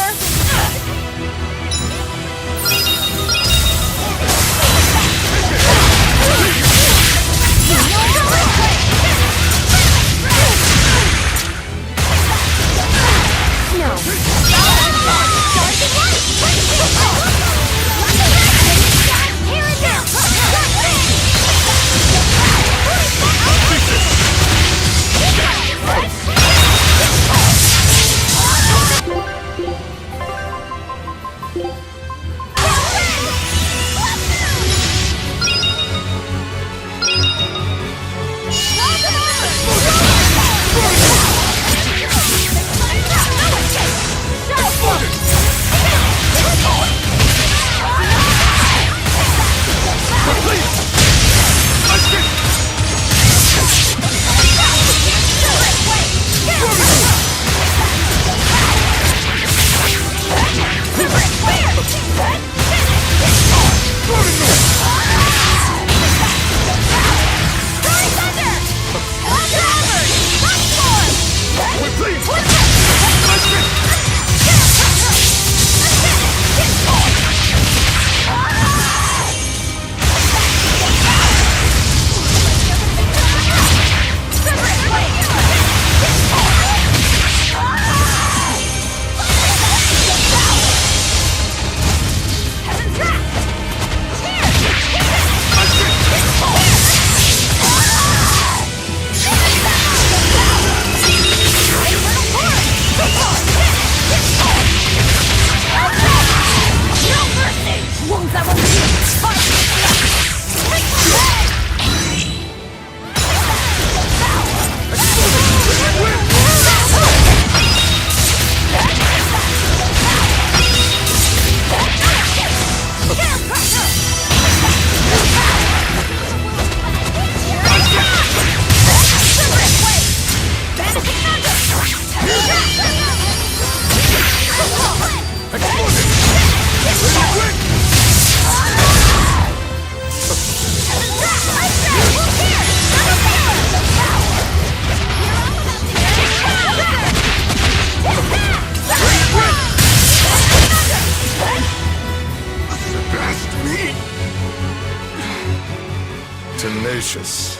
Tenacious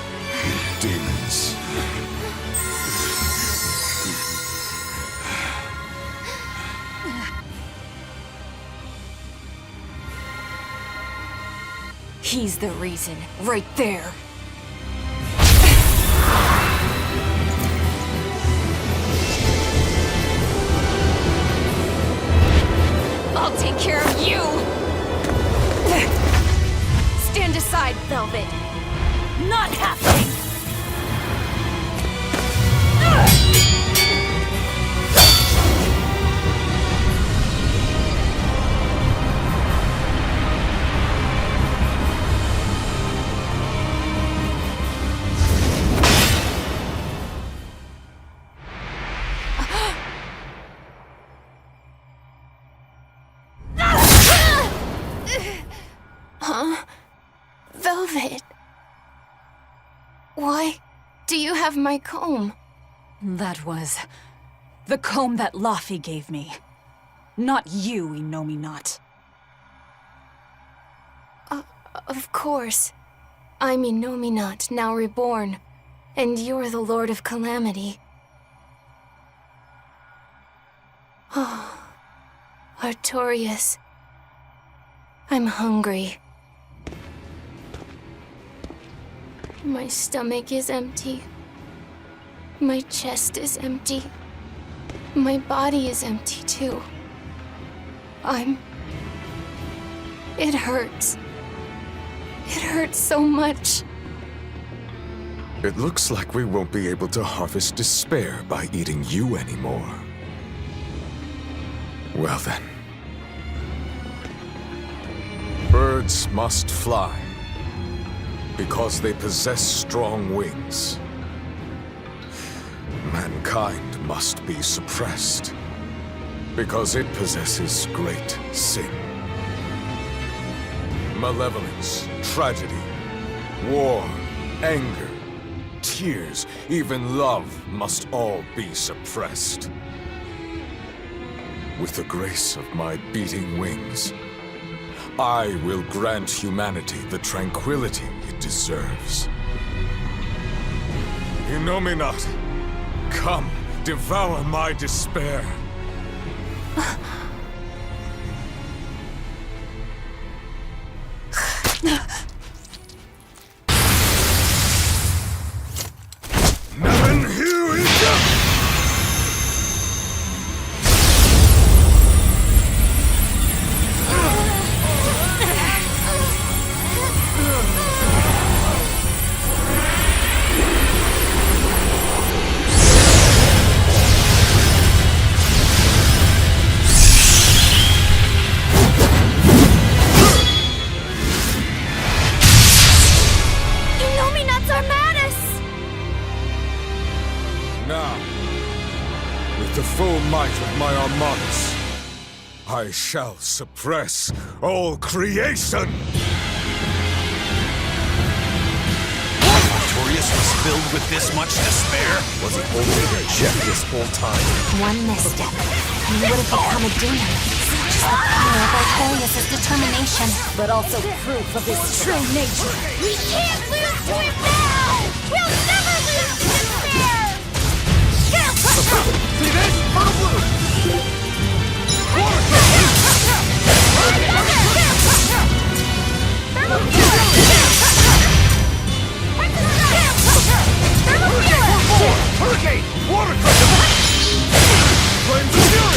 demons. He's the reason, right there. I'll take care of you! Stand aside, Velvet. Not happening! Huh? Velvet. Why do you have my comb? That was the comb that Laffy gave me. Not you, Inominat. Of course. I'm Inominat, now reborn. And you're the Lord of Calamity. Oh, Artorias. I'm hungry. My stomach is empty. My chest is empty. My body is empty too. It hurts. It hurts so much. It looks like we won't be able to harvest despair by eating you anymore. Well then. Birds must fly, because they possess strong wings. Mankind must be suppressed, because it possesses great sin. Malevolence, tragedy, war, anger, tears, even love must all be suppressed. with the grace of my beating wings, I will grant humanity the tranquility it deserves. Innominat, come, devour my despair. Neven Hugh is up! Innominats Armatus! Now, with the full might of my Armadas, I shall suppress all creation! Artorias was filled with this much despair? Was he holding her check this whole time? One misstep, and he would have become a demon. Such is the power of Artorias' determination. But also proof of his true nature. We can't lose to him now! We'll never lose to despair! See this? Purple blue! Hurricane! Water crusher! Flames of fury!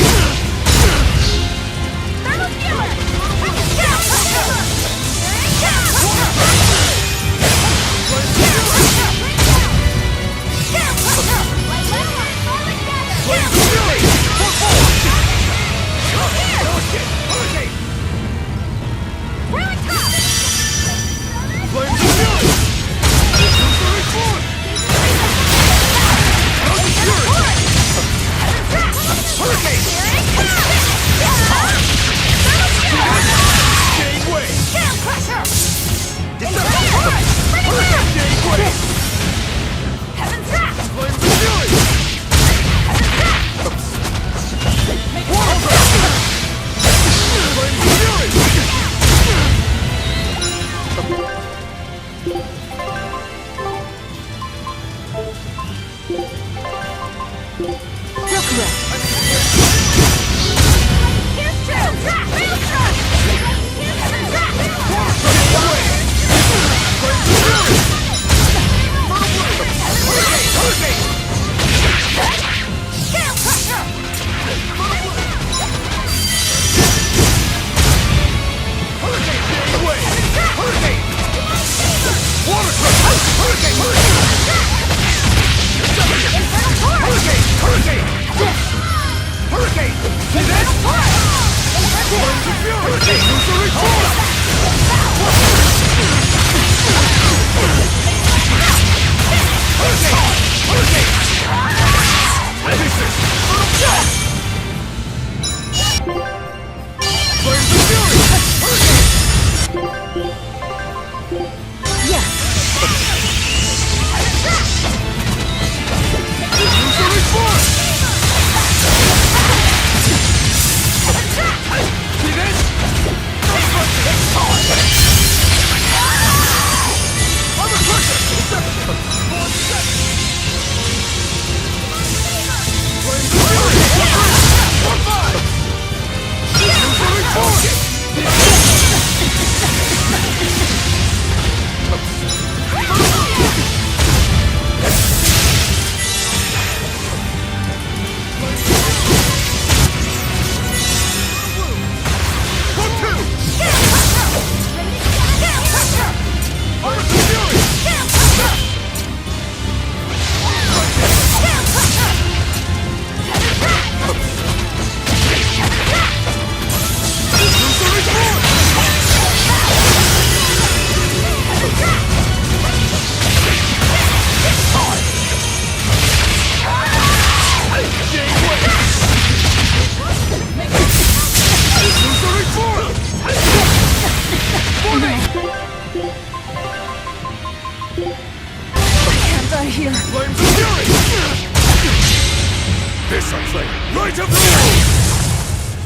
This I claim. Right of rule!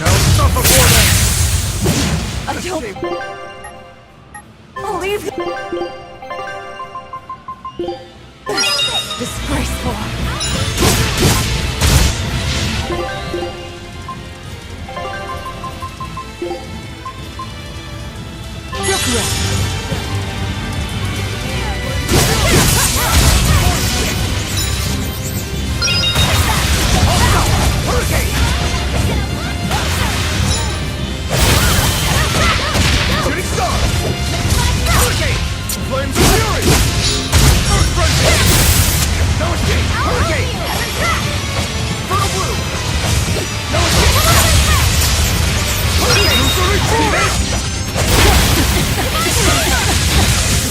Now stop before them! I don't believe it. Disgraceful. You're correct. Hurricane! Shooting star! Hurricane! Flames of fury! Earth frenzy! No escape! Hurricane! Fertile blue! No escape! Hurricane!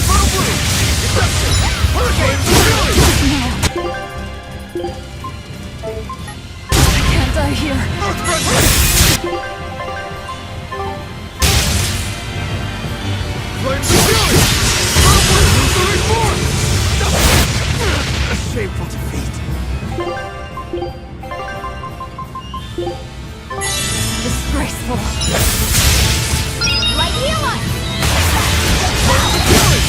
Fertile blue! Deception! Hurricane! Fury! Can't die here. Earth frenzy! Flames of fury! Fertile blue! Illusory force! A shameful defeat. Disgraceful. Light healer! Flames of fury!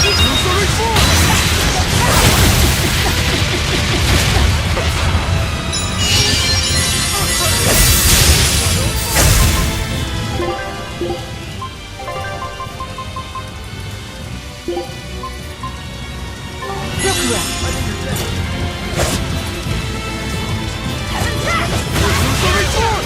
Illusory force! You're correct. Illusory force!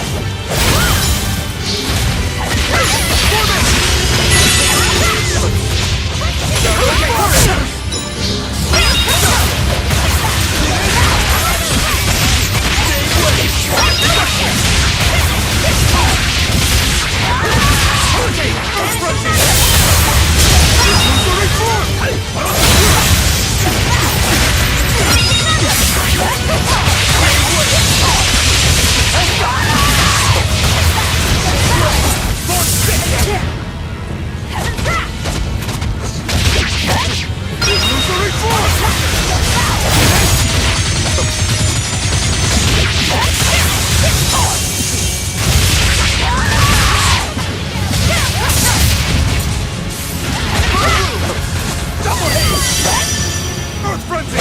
Earth frenzy!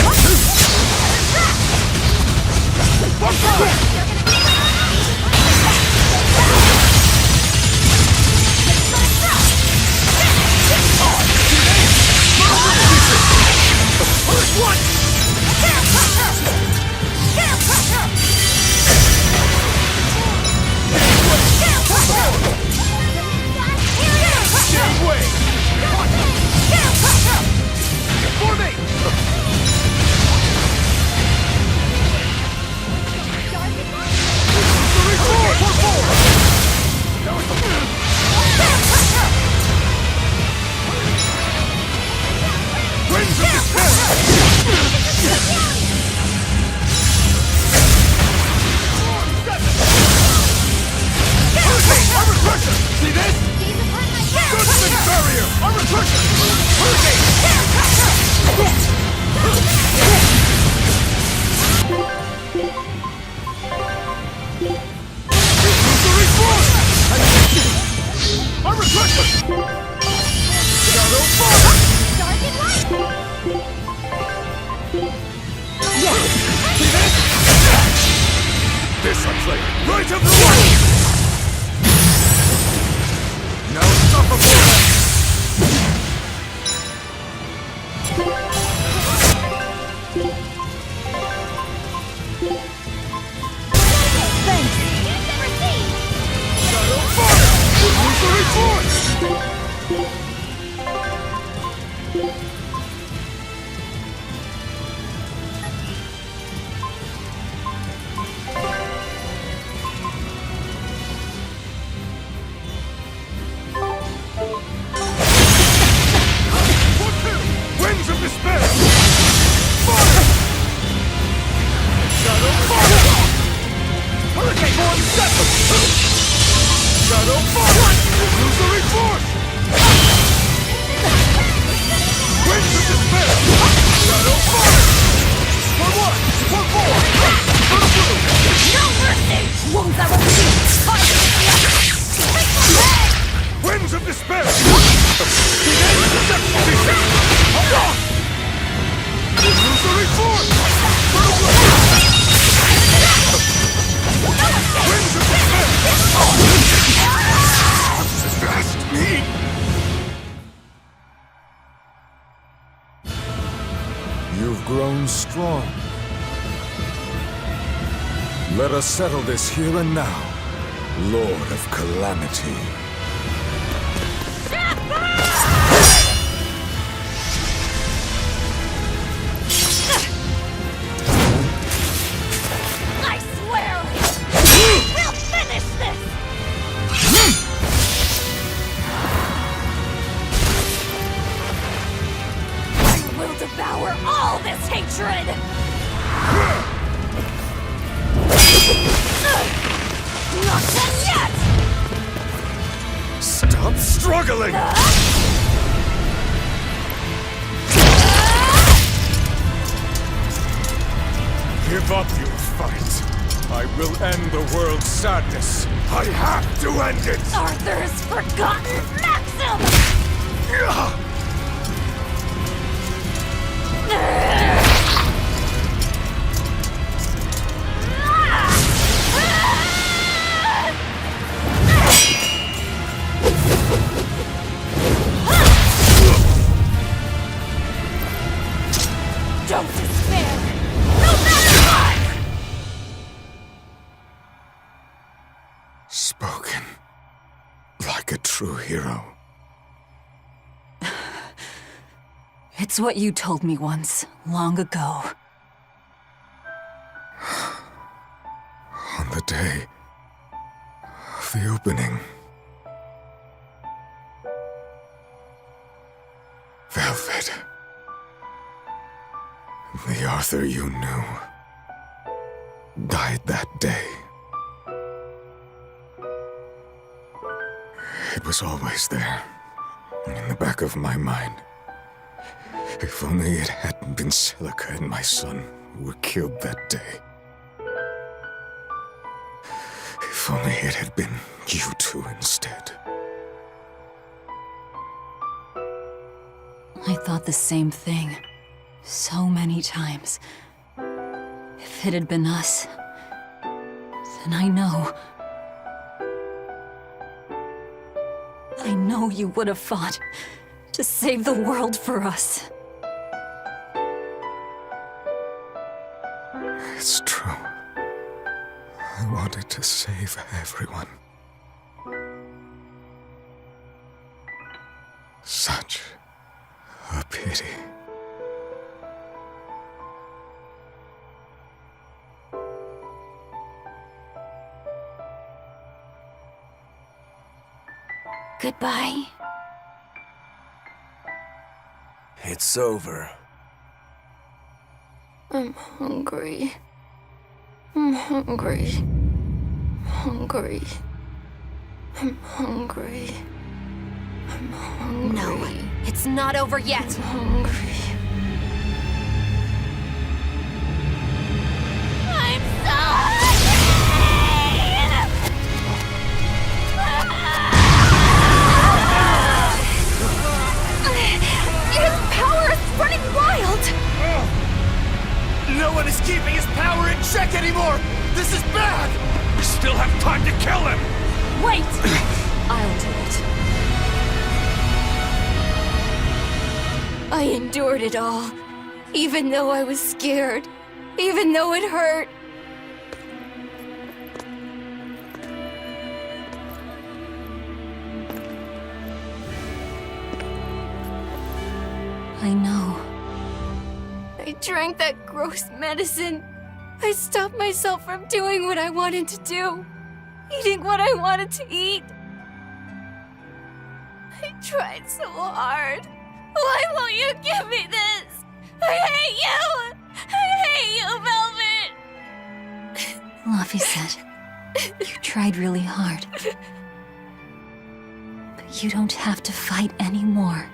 This I play right of the way! Now stop before them! Thanks! Shadow fire! Illusory force! Winds of despair! Fire! Shadow fire! Hurricane form set! Shadow fire! Illusory force! Winds of despair! Illusory force! Winds of despair! Blast me! You've grown strong. Let us settle this here and now, Lord of Calamity. I swear! We'll finish this! I will devour all this hatred! Not done yet! Stop struggling! Give up your fight. I will end the world's sadness. I have to end it! Arthur's forgotten maxim! Don't despair! No matter what! Spoken like a true hero. It's what you told me once, long ago. On the day of the opening. Velvet. The Arthur you knew died that day. It was always there, in the back of my mind. If only it hadn't been Silica and my son who were killed that day. If only it had been you two instead. I thought the same thing. So many times. If it had been us, then I know you would have fought to save the world for us. It's true. I wanted to save everyone. Such a pity. Goodbye. It's over. I'm hungry. I'm hungry. I'm hungry. I'm hungry. I'm hungry. No, it's not over yet! I'm hungry. I'm so His power is running wild! No one is keeping his power in check anymore! This is bad! We still have time to kill him! Wait! I'll do it. I endured it all, even though I was scared, even though it hurt. I know. I drank that gross medicine. I stopped myself from doing what I wanted to do, eating what I wanted to eat. I tried so hard. Why won't you give me this? I hate you! I hate you, Velvet! Luffy said, you tried really hard. But you don't have to fight anymore.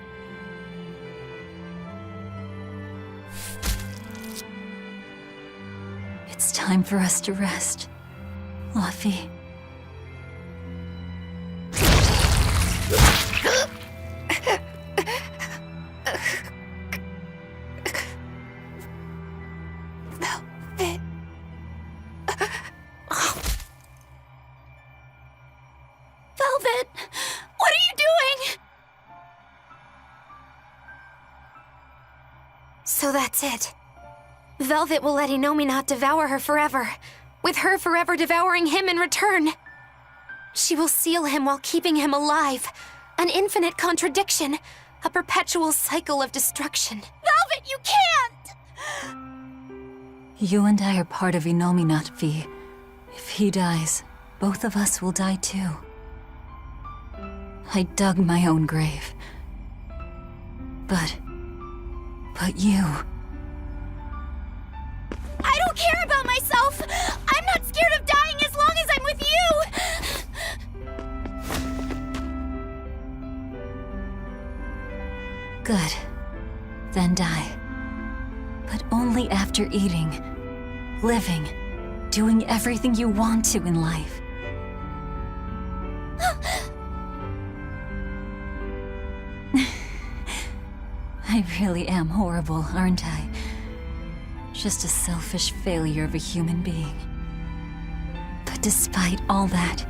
It's time for us to rest. Luffy. So that's it. Velvet will let Innominat devour her forever, with her forever devouring him in return. She will seal him while keeping him alive. An infinite contradiction. A perpetual cycle of destruction. Velvet, you can't! You and I are part of Innominat, V. If he dies, both of us will die too. I dug my own grave. But you... I don't care about myself! I'm not scared of dying as long as I'm with you! Good. Then die. But only after eating, living, doing everything you want to in life. I really am horrible, aren't I? Just a selfish failure of a human being. But despite all that,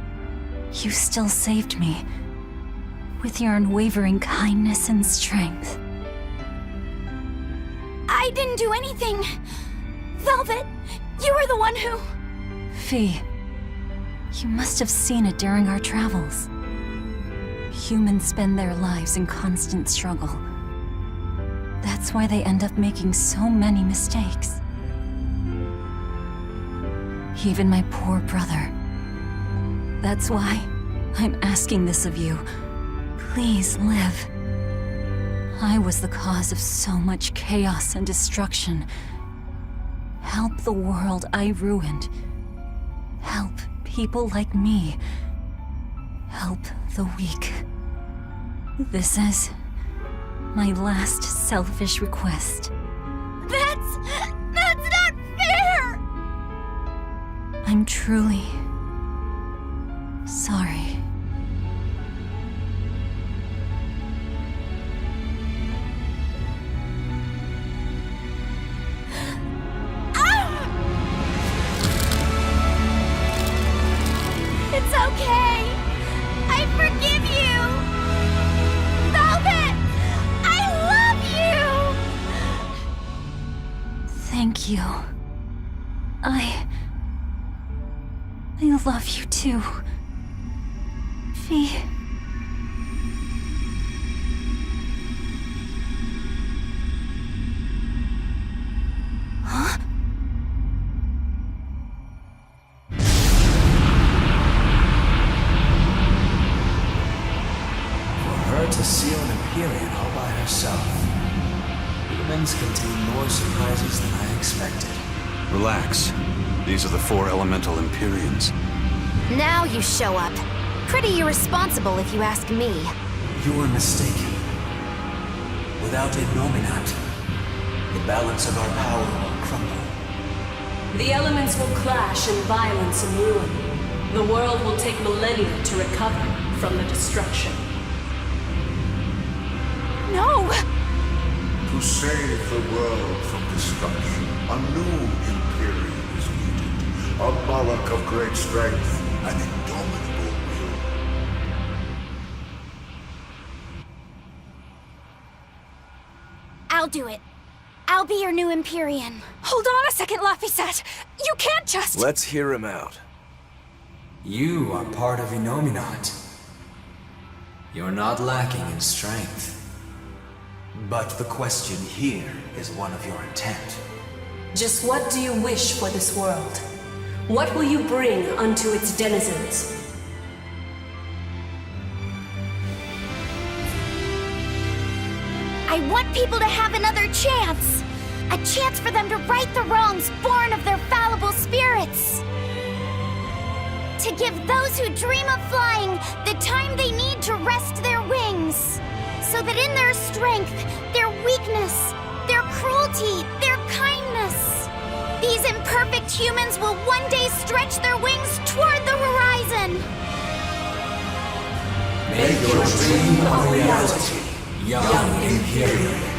you still saved me. With your unwavering kindness and strength. I didn't do anything. Velvet, you were the one who... Fee, you must have seen it during our travels. Humans spend their lives in constant struggle. That's why they end up making so many mistakes. Even my poor brother. That's why I'm asking this of you. Please live. I was the cause of so much chaos and destruction. Help the world I ruined. Help people like me. Help the weak. This is my last selfish request. That's not fair! I'm truly sorry. It's okay. I forgive you. Velvet, I love you. Thank you. I love you too. Fee. Huh? To seal an Empyrean all by herself. Humans contain more surprises than I expected. Relax. These are the 4 elemental Empyreans. Now you show up. Pretty irresponsible if you ask me. You were mistaken. Without Innominat, the balance of our power will crumble. The elements will clash in violence and ruin. The world will take millennia to recover from the destruction. No! To save the world from destruction, a new Empyrean is needed. A monarch of great strength and indomitable will. I'll do it. I'll be your new Empyrean. Hold on a second, Laphicet. You can't just... Let's hear him out. You are part of Innominat. You're not lacking in strength. But the question here is one of your intent. Just what do you wish for this world? What will you bring unto its denizens? I want people to have another chance. A chance for them to right the wrongs born of their fallible spirits. To give those who dream of flying the time they need to rest their wings. So that in their strength, their weakness, their cruelty, their kindness, these imperfect humans will one day stretch their wings toward the horizon. Make your dream a reality, young Imperial.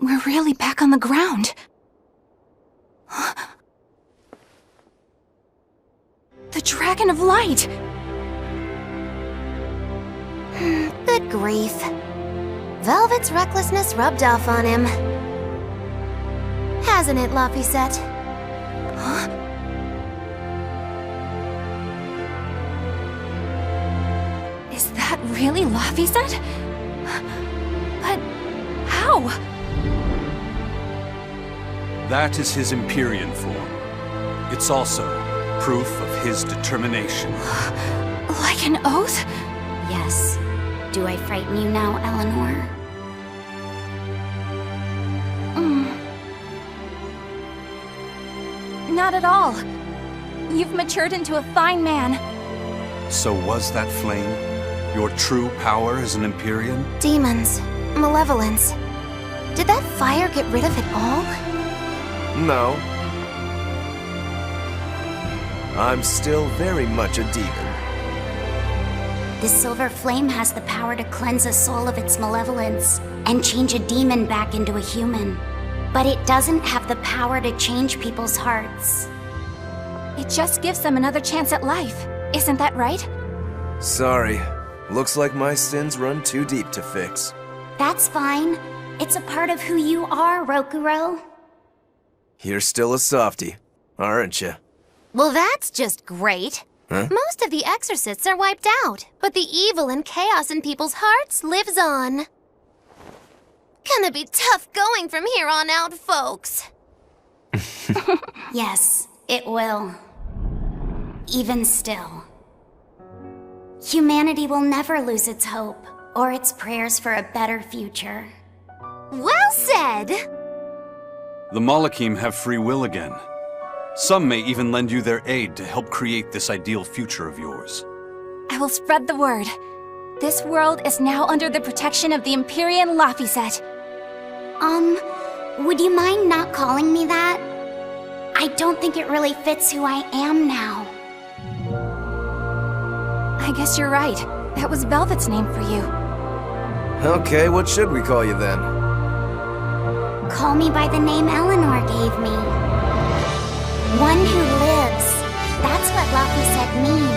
We're really back on the ground. The Dragon of Light! Good grief. Velvet's recklessness rubbed off on him. Hasn't it, Laphicet? Huh? Is that really Laphicet? But how? That is his Empyrean form. It's also proof of his determination. Like an oath? Yes. Do I frighten you now, Eleanor? Not at all. You've matured into a fine man. So was that flame your true power as an Empyrean? Demons. Malevolence. Did that fire get rid of it all? No. I'm still very much a demon. The silver flame has the power to cleanse a soul of its malevolence and change a demon back into a human. But it doesn't have the power to change people's hearts. It just gives them another chance at life. Isn't that right? Sorry. Looks like my sins run too deep to fix. That's fine. It's a part of who you are, Rokuro. You're still a softie, aren't you? Well, that's just great. Huh? Most of the exorcists are wiped out, but the evil and chaos in people's hearts lives on. Gonna be tough going from here on out, folks. Yes, it will. Even still. Humanity will never lose its hope or its prayers for a better future. Well said! The Malachim have free will again. Some may even lend you their aid to help create this ideal future of yours. I will spread the word. This world is now under the protection of the Empyrean Laphicet. Would you mind not calling me that? I don't think it really fits who I am now. I guess you're right. That was Velvet's name for you. Okay, what should we call you then? Call me by the name Eleanor gave me. One who lives. That's what Laphicet means.